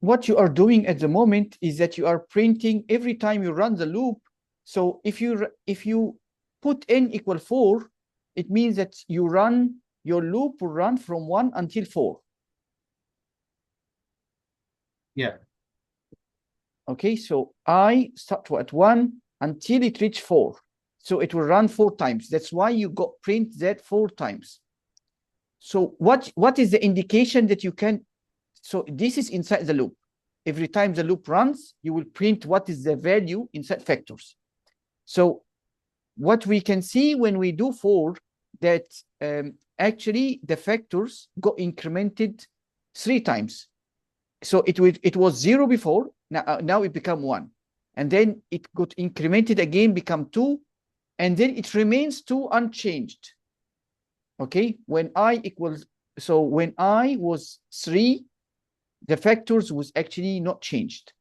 what you are doing at the moment is that you are printing every time you run the loop. So if you put n equal 4, it means that your loop will run from 1 until 4. Yeah. Okay, so I start at 1 until it reach 4. So it will run 4 times. That's why you got print that 4 times. So what is the indication that you can? So this is inside the loop. Every time the loop runs, you will print what is the value inside factors. So what we can see when we do 4, that actually the factors got incremented 3 times. So it was 0 before, now it become 1. And then it got incremented again, become 2, and then it remains 2 unchanged. Okay, when I equals, so when I was 3, the factors was actually not changed.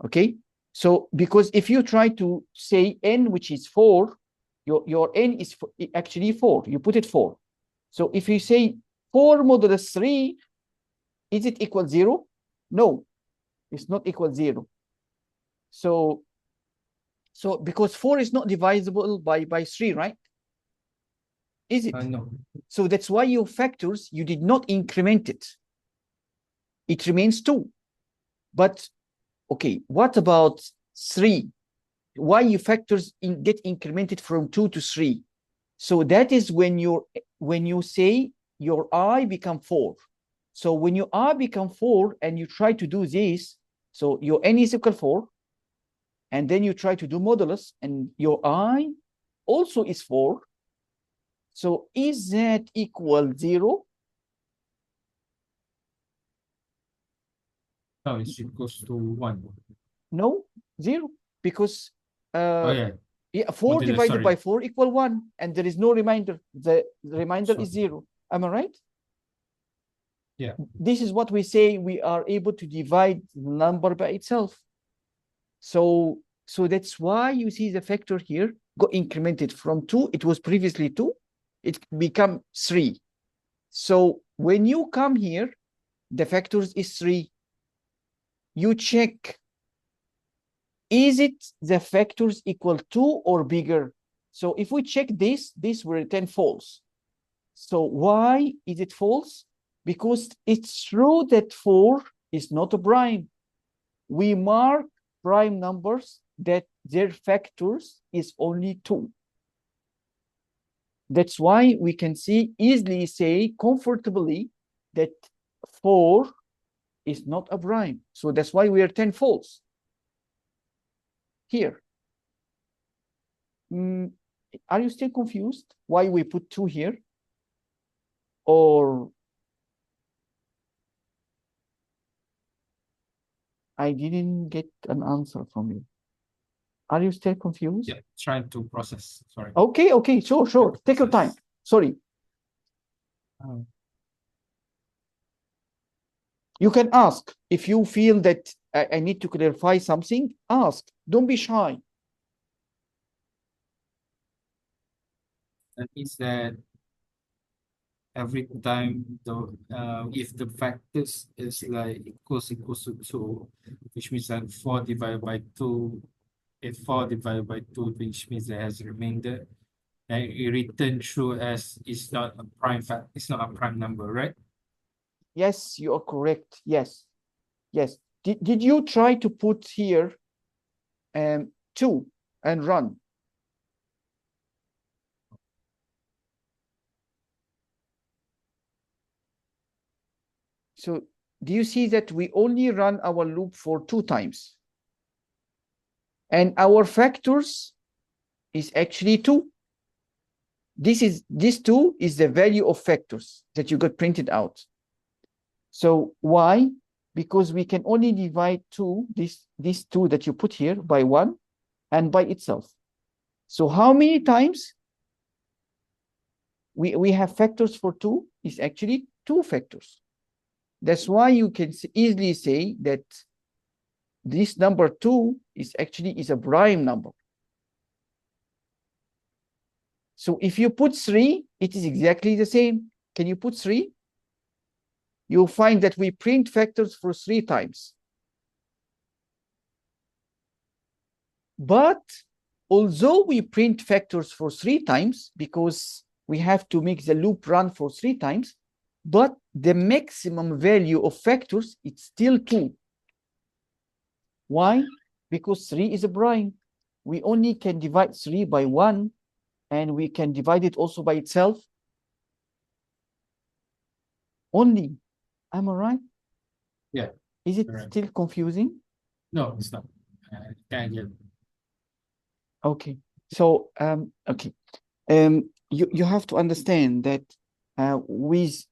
Okay, so because if you try to say n, which is 4, your n is actually 4, you put it 4. So if you say 4 modulus 3, is it equal 0? No, it's not equal 0. So because 4 is not divisible by 3, right? Is it? No. So that's why your factors, you did not increment it. It remains 2. But okay, what about 3? Why you factors get incremented from 2 to 3? So that is when you say your I become 4. So when your I become 4 and you try to do this, so your n is equal 4, and then you try to do modulus, and your I also is 4. So is that equal 0? No, it's equals to 1. No, 0. Because Oh, yeah. 4 Modulus, divided by sorry. 4 equal 1, and there is no remainder. The remainder is 0. Am I right? Yeah. This is what we say we are able to divide number by itself. So that's why you see the factor here got incremented from 2. It was previously 2. It become 3. So when you come here, the factors is 3. You check, is it the factors equal 2 or bigger? So if we check this will return false. So why is it false? Because it's true that 4 is not a prime. We mark prime numbers that their factors is only 2. That's why we can easily say comfortably that 4 is not a prime. So that's why we are 10 false here. Are you still confused why we put 2 here? Or I didn't get an answer from you. Are you still confused? Yeah, trying to process. Sorry. Okay, sure. Take your time. Sorry. You can ask. If you feel that I need to clarify something, ask. Don't be shy. That means that every time if the factors is like equals to 2, which means that 4 divided by 2, if 4 divided by 2, which means it has a remainder, and it return true as it's not a prime fact, it's not a prime number, right? Yes, you are correct. Yes. Yes. Did you try to put here 2 and run? So do you see that we only run our loop for 2 times? And our factors is actually 2. This 2 is the value of factors that you got printed out. So why? Because we can only divide 2, this 2 that you put here, by 1 and by itself. So how many times we have factors for 2 is actually 2 factors. That's why you can easily say that this number 2 is actually a prime number. So if you put 3, it is exactly the same. Can you put 3? You'll find that we print factors for 3 times. But although we print factors for 3 times, because we have to make the loop run for 3 times, but the maximum value of factors, it's still 2. Why? Because 3 is a prime. We only can divide 3 by 1, and we can divide it also by itself. Only. Am I right? Yeah. Is it Correct. still confusing? No, it's not. Can't get it. Okay. So, okay. You have to understand that with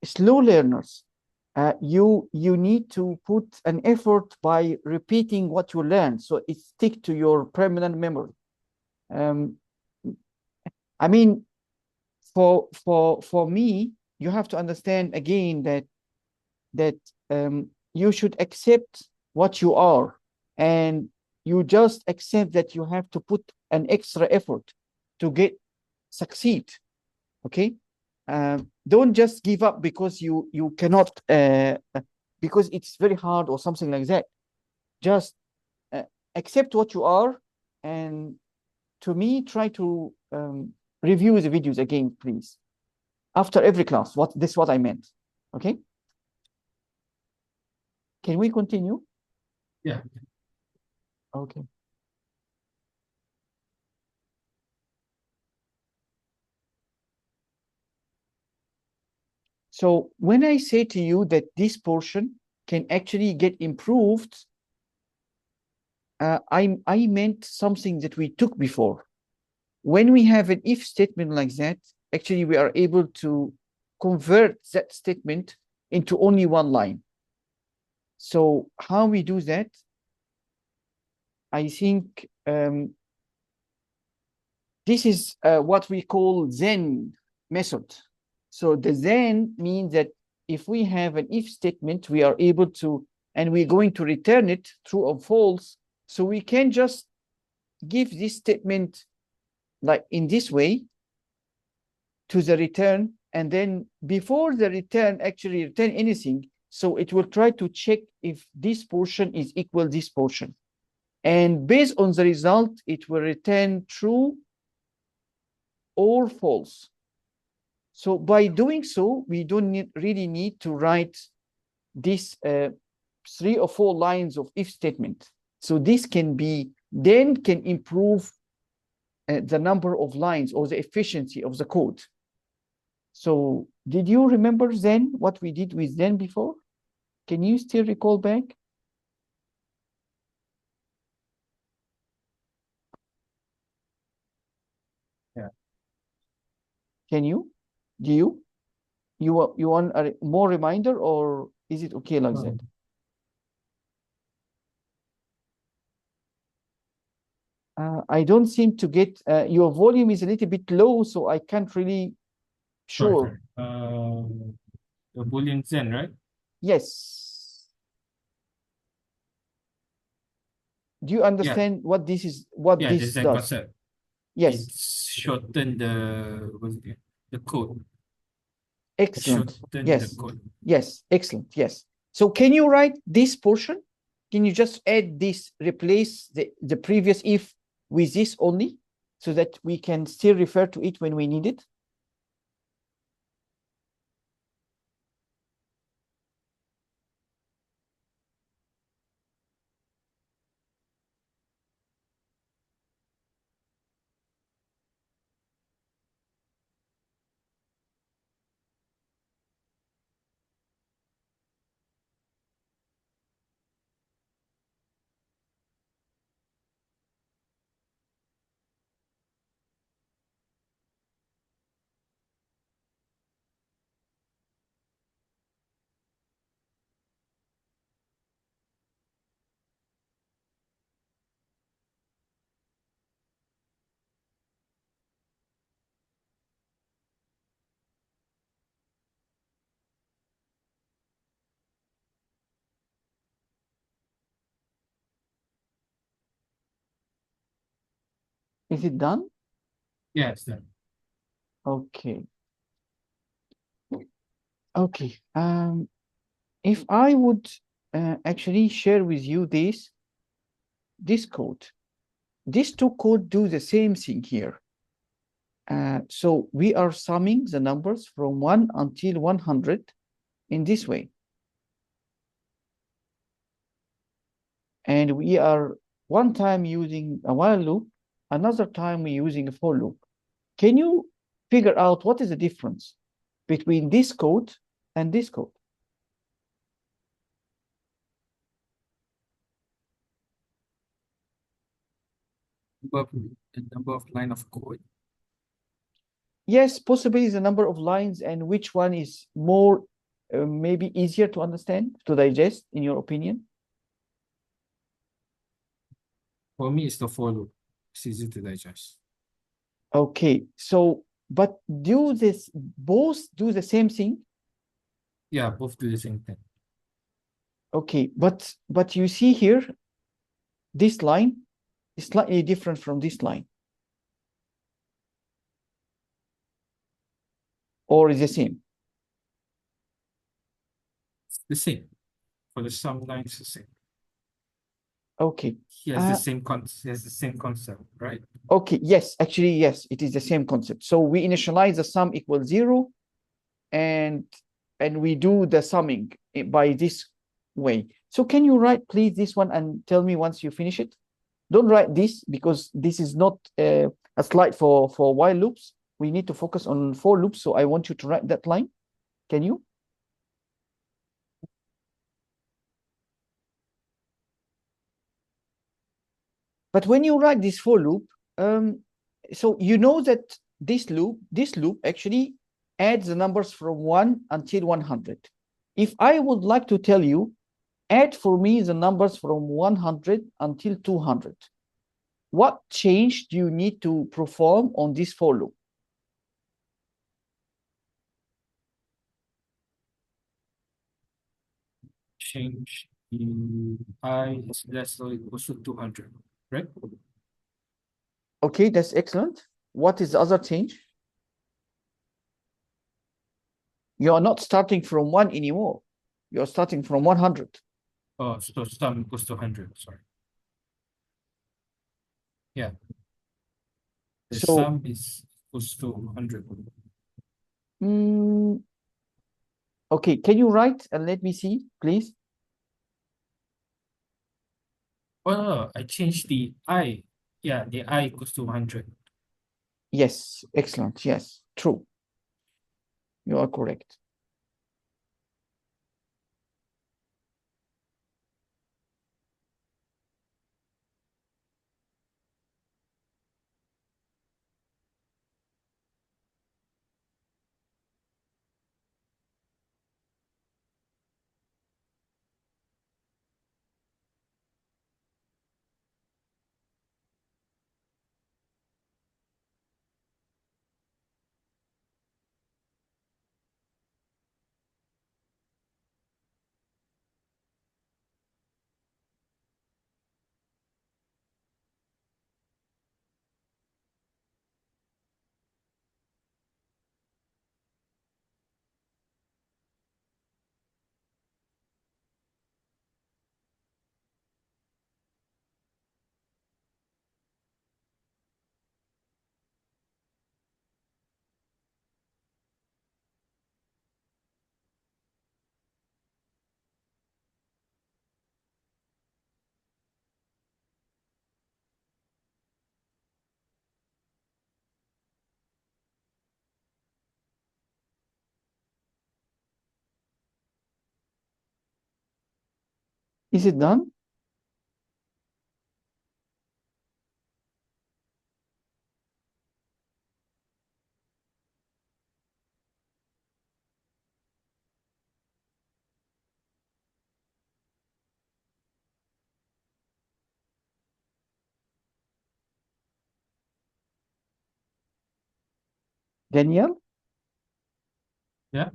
slow learners, you need to put an effort by repeating what you learn, so it stick to your permanent memory. I mean, for me, you have to understand again that you should accept what you are, and you just accept that you have to put an extra effort to succeed. Okay. Don't just give up because you cannot because it's very hard or something like that. Just accept what you are, and to me, try to review the videos again, please, after every class. What I meant. Okay. Can we continue? Yeah. Okay. So when I say to you that this portion can actually get improved, I meant something that we took before. When we have an if statement like that, actually we are able to convert that statement into only one line. So how we do that? I think this is what we call then method. So the then means that if we have an if statement, we are able to, and we're going to return it true or false. So we can just give this statement like in this way to the return, and then before the return actually return anything, so it will try to check if this portion is equal this portion. And based on the result, it will return true or false. So by doing so, we don't really need to write this 3 or 4 lines of if statement. So this can improve the number of lines or the efficiency of the code. So did you remember then what we did with then before? Can you still recall back? Yeah. Can you? Do you? You want a more reminder, or is it okay like that? I don't seem to get your volume is a little bit low, so I can't really sure. The Boolean then, right? Yes. Do you Yeah. understand what this is? What Yeah, this there's that does? concept. Yes. It's shorten the code. Excellent. shorten the Yes. code. Yes. Excellent. Yes. So can you write this portion? Can you just add this, replace the previous if with this only so that we can still refer to it when we need it? Is it done? Yes, then. Okay. Okay. If I would actually share with you this code, these two code do the same thing here. So we are summing the numbers from 1 until 100 in this way. And we are one time using a while loop, another time we're using a for loop. Can you figure out what is the difference between this code and this code? The number of line of code. Yes, possibly the number of lines and which one is more maybe easier to understand, to digest, in your opinion? For me, it's the for loop. It's easy to digest. Okay, so but do this both do the same thing? Yeah, both do the same thing. Okay, but you see here, this line is slightly different from this line, or is the same? It's the same. For the sum line, it's the same. Okay. He has the same he has the same concept, right? Okay, yes, actually, yes, it is the same concept. So we initialize the sum equals 0, and we do the summing by this way. So can you write please this one and tell me once you finish it? Don't write this because this is not a slide for while loops. We need to focus on for loops. So I want you to write that line. Can you? But when you write this for loop, um, so you know that this loop actually adds the numbers from 1 until 100. If I would like to tell you, add for me the numbers from 100 until 200, what change do you need to perform on this for loop? Change the I is less or equals to 200, right? Okay, that's excellent. What is the other change? You are not starting from 1 anymore. You're starting from 100. Oh, so sum equals to 100, sorry. Yeah, the So, sum is equals to 100. mm, okay, can you write and let me see, please? Oh, no, I changed the I. Yeah, the I equals to 100. Yes, excellent. Yes, true. You are correct. Is it done? Daniel? Yeah.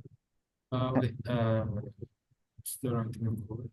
Uh, Wait. Still writing the code.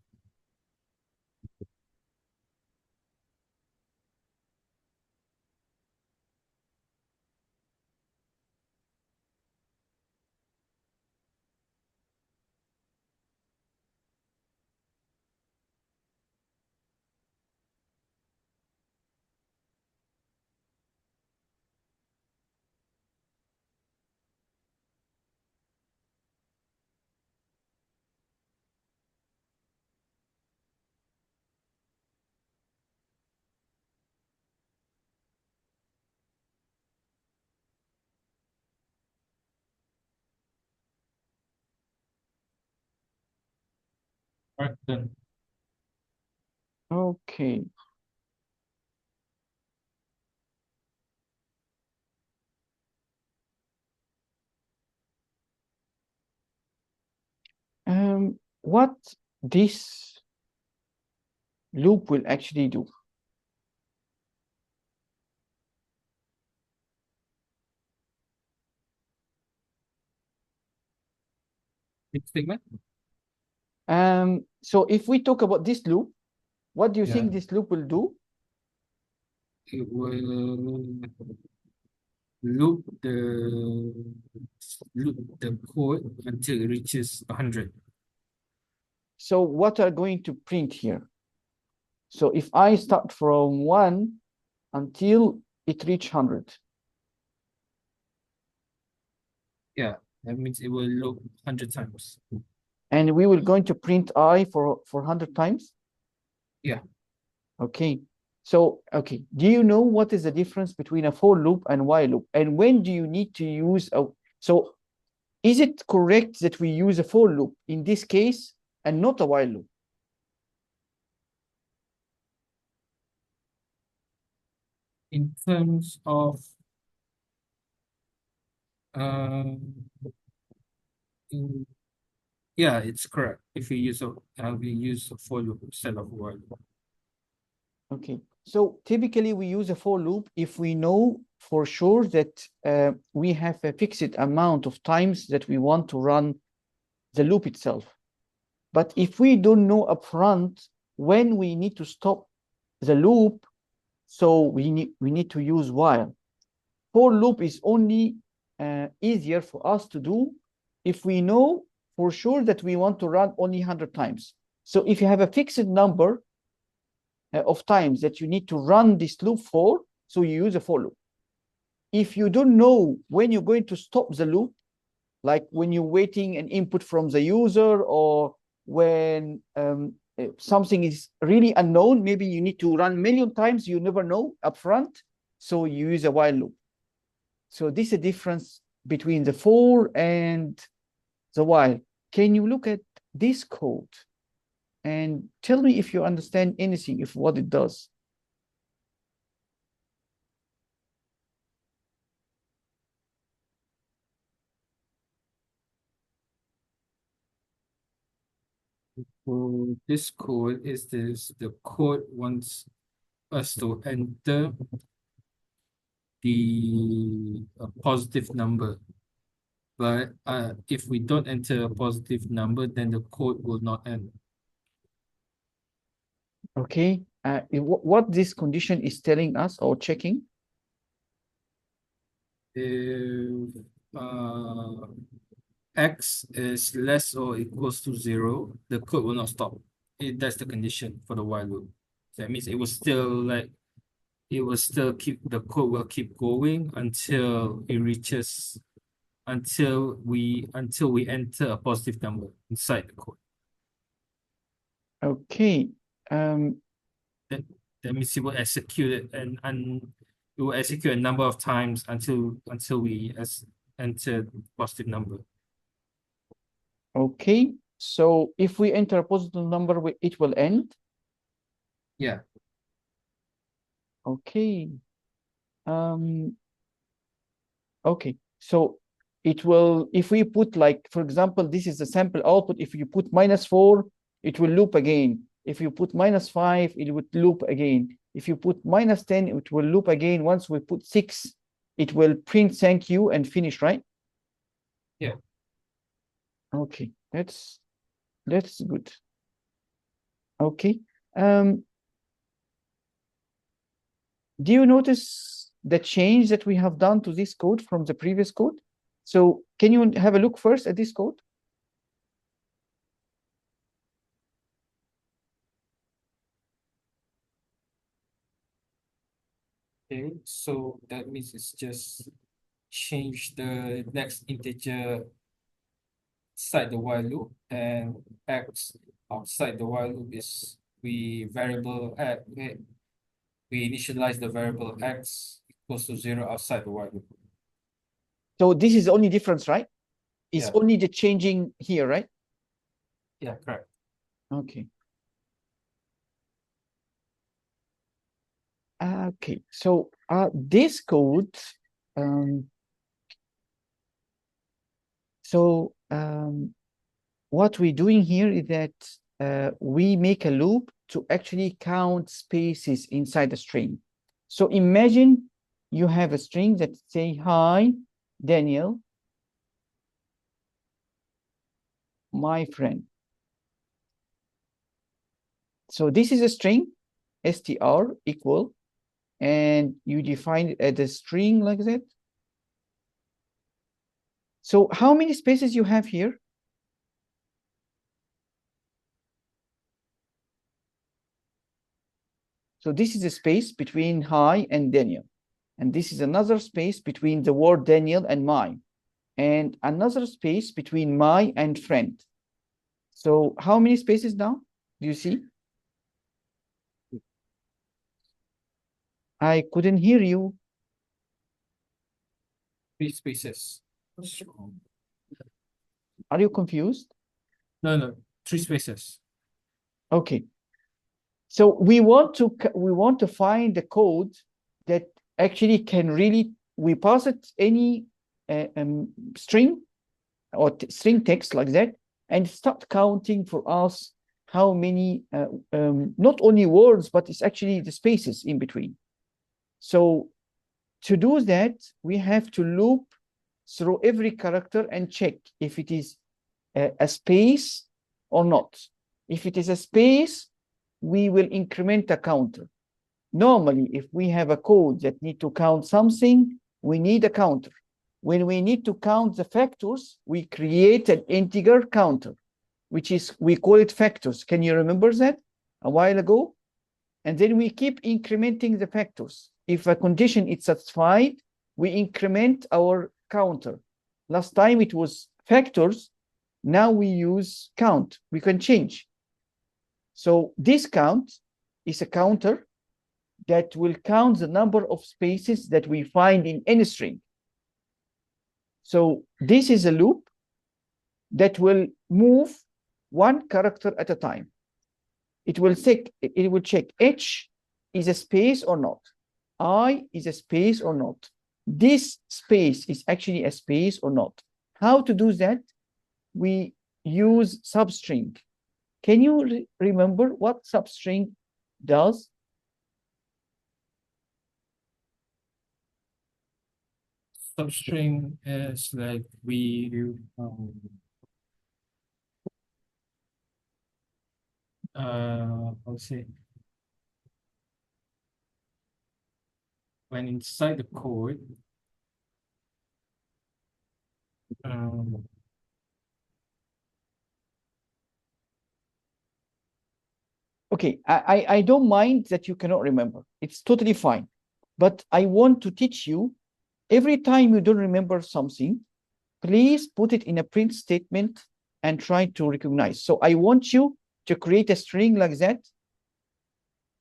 All right, done. okay. What this loop will actually do? Next statement. So if we talk about this loop, what do you Yeah. think this loop will do? It will loop the code until it reaches 100. So what are going to print here? So if I start from 1 until it reach 100. Yeah, that means it will loop 100 times. And we will going to print I for 100 times? Yeah. Okay. So, okay. Do you know what is the difference between a for loop and while loop? And when do you need to use a... So is it correct that we use a for loop in this case and not a while loop? In terms of um, in, yeah, it's correct. If we use a for loop instead of while loop. Okay. So typically we use a for loop if we know for sure that we have a fixed amount of times that we want to run the loop itself. But if we don't know upfront when we need to stop the loop, so we need to use while. For loop is only easier for us to do if we know for sure that we want to run only 100 times. So if you have a fixed number of times that you need to run this loop for, so you use a for loop. If you don't know when you're going to stop the loop, like when you're waiting an input from the user or when something is really unknown, maybe you need to run a million times, you never know upfront, so you use a while loop. So this is a difference between the for and the while. Can you look at this code and tell me if you understand anything of what it does? So this code is the code wants us to enter the positive number. But if we don't enter a positive number, then the code will not end. Okay. What this condition is telling us or checking? If x is less or equals to 0, the code will not stop. That's the condition for the while loop. So that means it will still keep the code will keep going until it reaches until we enter a positive number inside the code. Okay. Um, That that means it will execute it and it will execute a number of times until we enter positive number. okay. So if we enter a positive number, it will end. Yeah. Okay. Okay. So it will, if we put like, for example, this is the sample output. If you put -4, it will loop again. If you put -5, it would loop again. If you put -10, it will loop again. Once we put 6, it will print thank you and finish, right? Yeah. Okay. That's good. Okay. Do you notice the change that we have done to this code from the previous code? So can you have a look first at this code? Okay, so that means it's just change the next integer inside the while loop, and x outside the while loop is we initialize the variable x equals to 0 outside the while loop. So this is the only difference, right? It's Yeah. only the changing here, right? Yeah, correct. Okay. Okay. So this code, um, what we're doing here is that we make a loop to actually count spaces inside the string. So imagine you have a string that say, hi, Daniel, my friend. So this is a string, str equal, and you define it as a string like that. So how many spaces you have here? So this is a space between hi and Daniel. And this is another space between the word Daniel and my. And another space between my and friend. So how many spaces now? Do you see? I couldn't hear you. 3 spaces. Are you confused? No, 3 spaces. Okay. So we want to find the code that actually can really, we pass it any string or string text like that, and start counting for us how many not only words, but it's actually the spaces in between. So to do that, we have to loop through every character and check if it is a space or not. If it is a space, we will increment a counter. Normally, if we have a code that need to count something, we need a counter. When we need to count the factors, we create an integer counter, which is, we call it factors. Can you remember that a while ago? And then we keep incrementing the factors. If a condition is satisfied, we increment our counter. Last time it was factors. Now we use count. We can change. So this count is a counter that will count the number of spaces that we find in any string. So this is a loop that will move one character at a time. It will check H is a space or not. I is a space or not. This space is actually a space or not. How to do that? We use substring. Can you remember what substring does? Substring is like I'll say when inside the code, um, Okay, I don't mind that you cannot remember. It's totally fine. But I want to teach you, every time you don't remember something, please put it in a print statement and try to recognize. So I want you to create a string like that,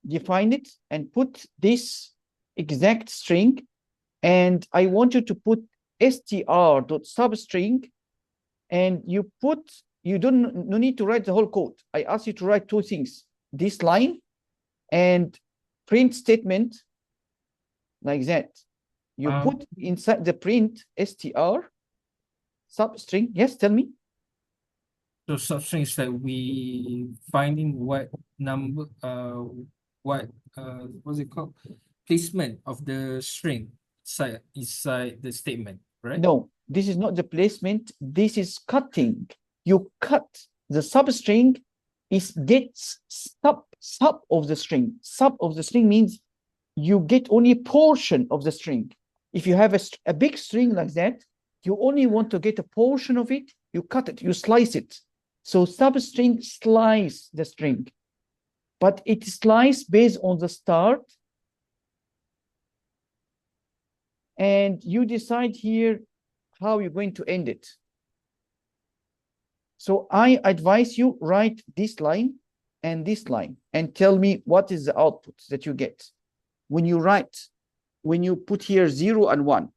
define it, and put this exact string. And I want you to put str.substring, and you put you no need to write the whole code. I ask you to write two things: this line and print statement like that. You put inside the print str substring. Yes, tell me. So substring is like we finding what number, what's it called? Placement of the string inside the statement, right? No, this is not the placement. This is cutting. You cut the substring is gets sub of the string. Sub of the string means you get only a portion of the string. If you have a big string like that, you only want to get a portion of it, you cut it, you slice it. So substring slice the string, but it slice based on the start. And you decide here how you're going to end it. So I advise you write this line and this line and tell me what is the output that you get when you write, when you put here 0 and 1.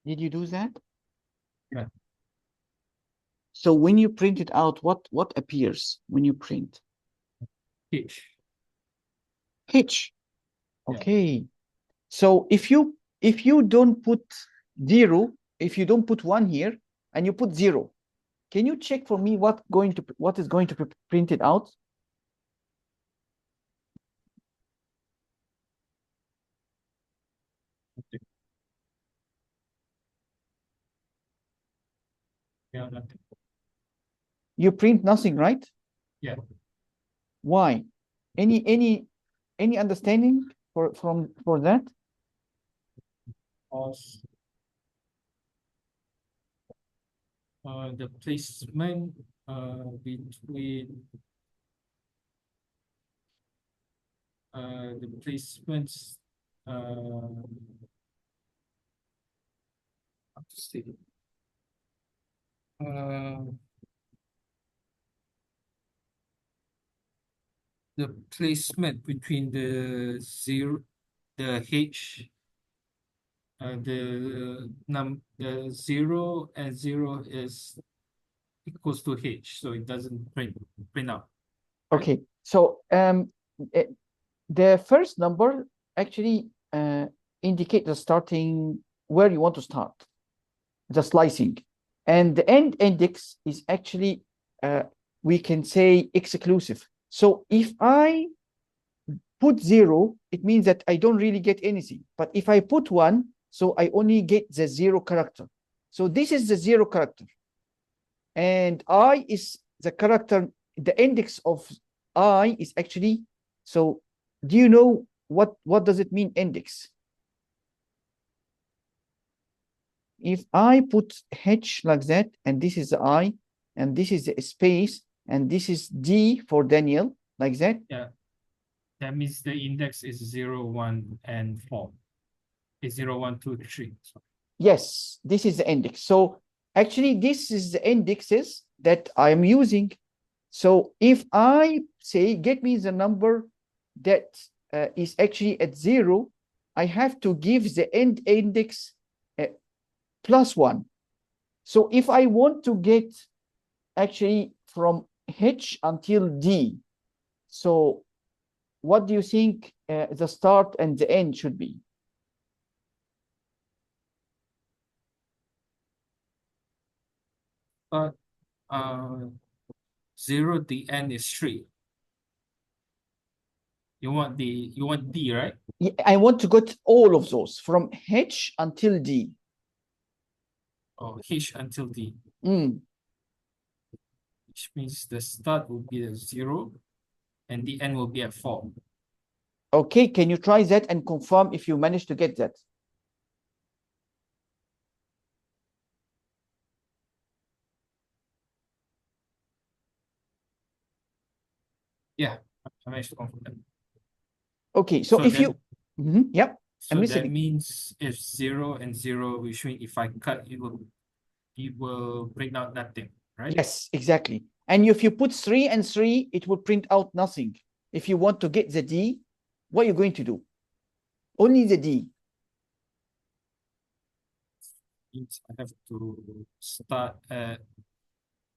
Did you do that? Yeah. So when you print it out, what appears when you print? H. H. Yeah. Okay. So if you don't put 0, if you don't put 1 here and you put 0, can you check for me what is going to be printed out? Okay. Yeah, nothing. You print nothing, right? Yeah. Why? Any understanding for that? Pause. The placement between the placements how to say the placement between the H the 0 and 0 is equals to H, so it doesn't print out. Okay, so the first number actually indicate the starting where you want to start, the slicing, and the end index is actually we can say exclusive. So if I put 0, it means that I don't really get anything. But if I put 1, so I only get the 0 character. So this is the 0 character. And I is the character, the index of I is actually, so do you know what does it mean, index? If I put H like that, and this is the I, and this is the space, and this is D for Daniel, like that. Yeah. That means the index is 0, 1, and 4. It's 0, 1, 2, 3. So. Yes, this is the index. So Actually, this is the indexes that I am using. So if I say, get me the number that is actually at 0, I have to give the end index +1. So if I want to get actually from H until D, so what do you think the start and the end should be? But 0, the end is 3. You want D, right? Yeah, I want to get all of those from H until D. Or H until D, Mm. which means the start will be at 0 and the end will be at 4. Okay, can you try that and confirm if you manage to get that? Yeah, I managed to confirm that. Okay, so if you, yep, I'm So that listening. means if 0 and 0, which means if I cut, it will bring out nothing, right? Yes, exactly. And if you put 3 and 3, it will print out nothing. If you want to get the D, what are you going to do? Only the D. Means I have to start at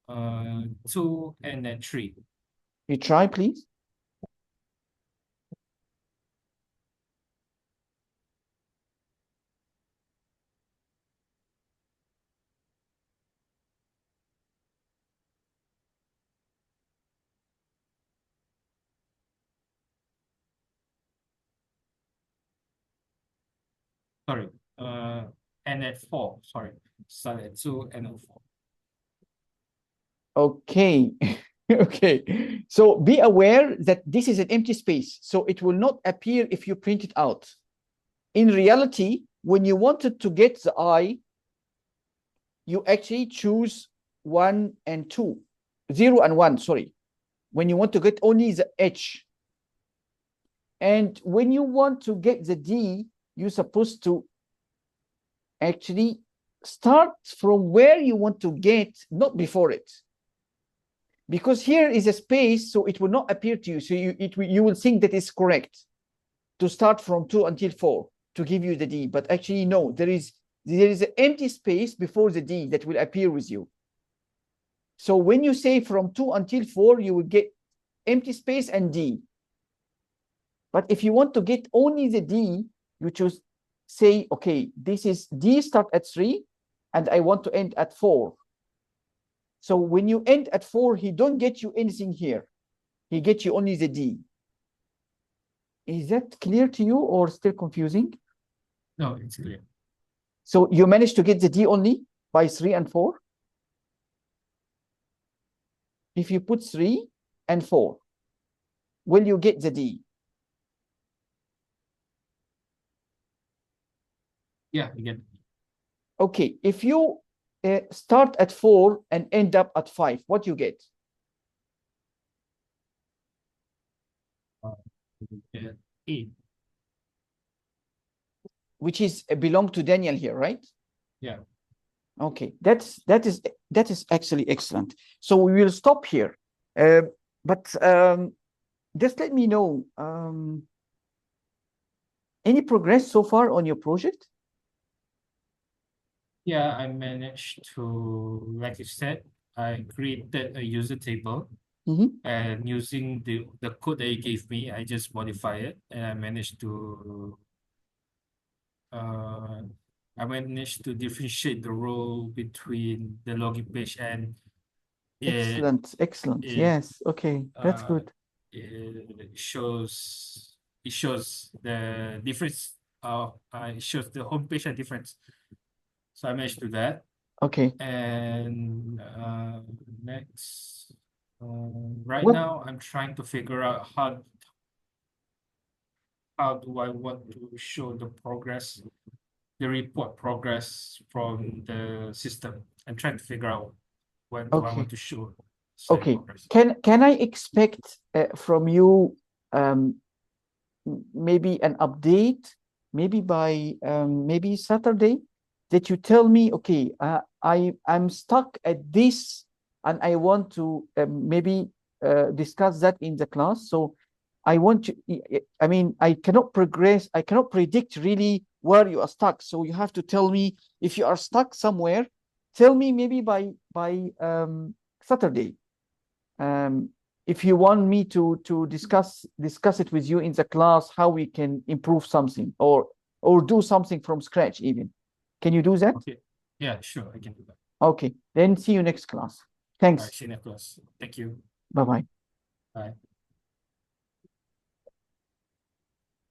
2 and then 3. You try, please. Sorry, and at 4. Sorry, start at 2 and at 4. Okay. Okay. So be aware that this is an empty space. So it will not appear if you print it out. In reality, when you wanted to get the I, you actually choose 1 and 2, 0 and 1, sorry. When you want to get only the H. And when you want to get the D, you're supposed to actually start from where you want to get, not before it. Because here is a space, so it will not appear to you. So you will think that it's correct to start from 2 until 4 to give you the D. But actually, no, there is an empty space before the D that will appear with you. So when you say from 2 until 4, you will get empty space and D. But if you want to get only the D, you choose, say, okay, this is D start at 3, and I want to end at 4. So when you end at 4, he don't get you anything here. He gets you only the D. Is that clear to you or still confusing? No, it's clear. So you managed to get the D only by 3 and 4? If you put 3 and 4, will you get the D? Yeah, again. Okay, if you start at 4 and end up at 5, what you get? Yeah, 8. Which is belong to Daniel here, right? Yeah. Okay, that is actually excellent. So we will stop here. But just let me know any progress so far on your project? Yeah, I managed to, like you said, I created a user table and using the code that you gave me, I just modify it and uh, I managed to differentiate the role between the login page and Excellent, excellent. it Yes, okay, that's good. it shows the difference it shows the homepage and difference. So I managed to do that. Okay. And next, right What? now I'm trying to figure out how do I want to show the progress, the report progress from the system. I'm trying to figure out when do I want Okay. to show certain Okay. progress. Can I expect from you maybe an update, maybe by maybe Saturday, that you tell me, okay, I'm stuck at this, and I want to maybe discuss that in the class. So I want to, I mean, I cannot progress, I cannot predict really where you are stuck. So you have to tell me if you are stuck somewhere, tell me maybe by Saturday. If you want me to discuss it with you in the class, how we can improve something or do something from scratch even. Can you do that? Okay. Yeah, sure, I can do that. Okay, then see you next class. All right, Thanks. see you next class. Thank you. Bye-bye. Bye.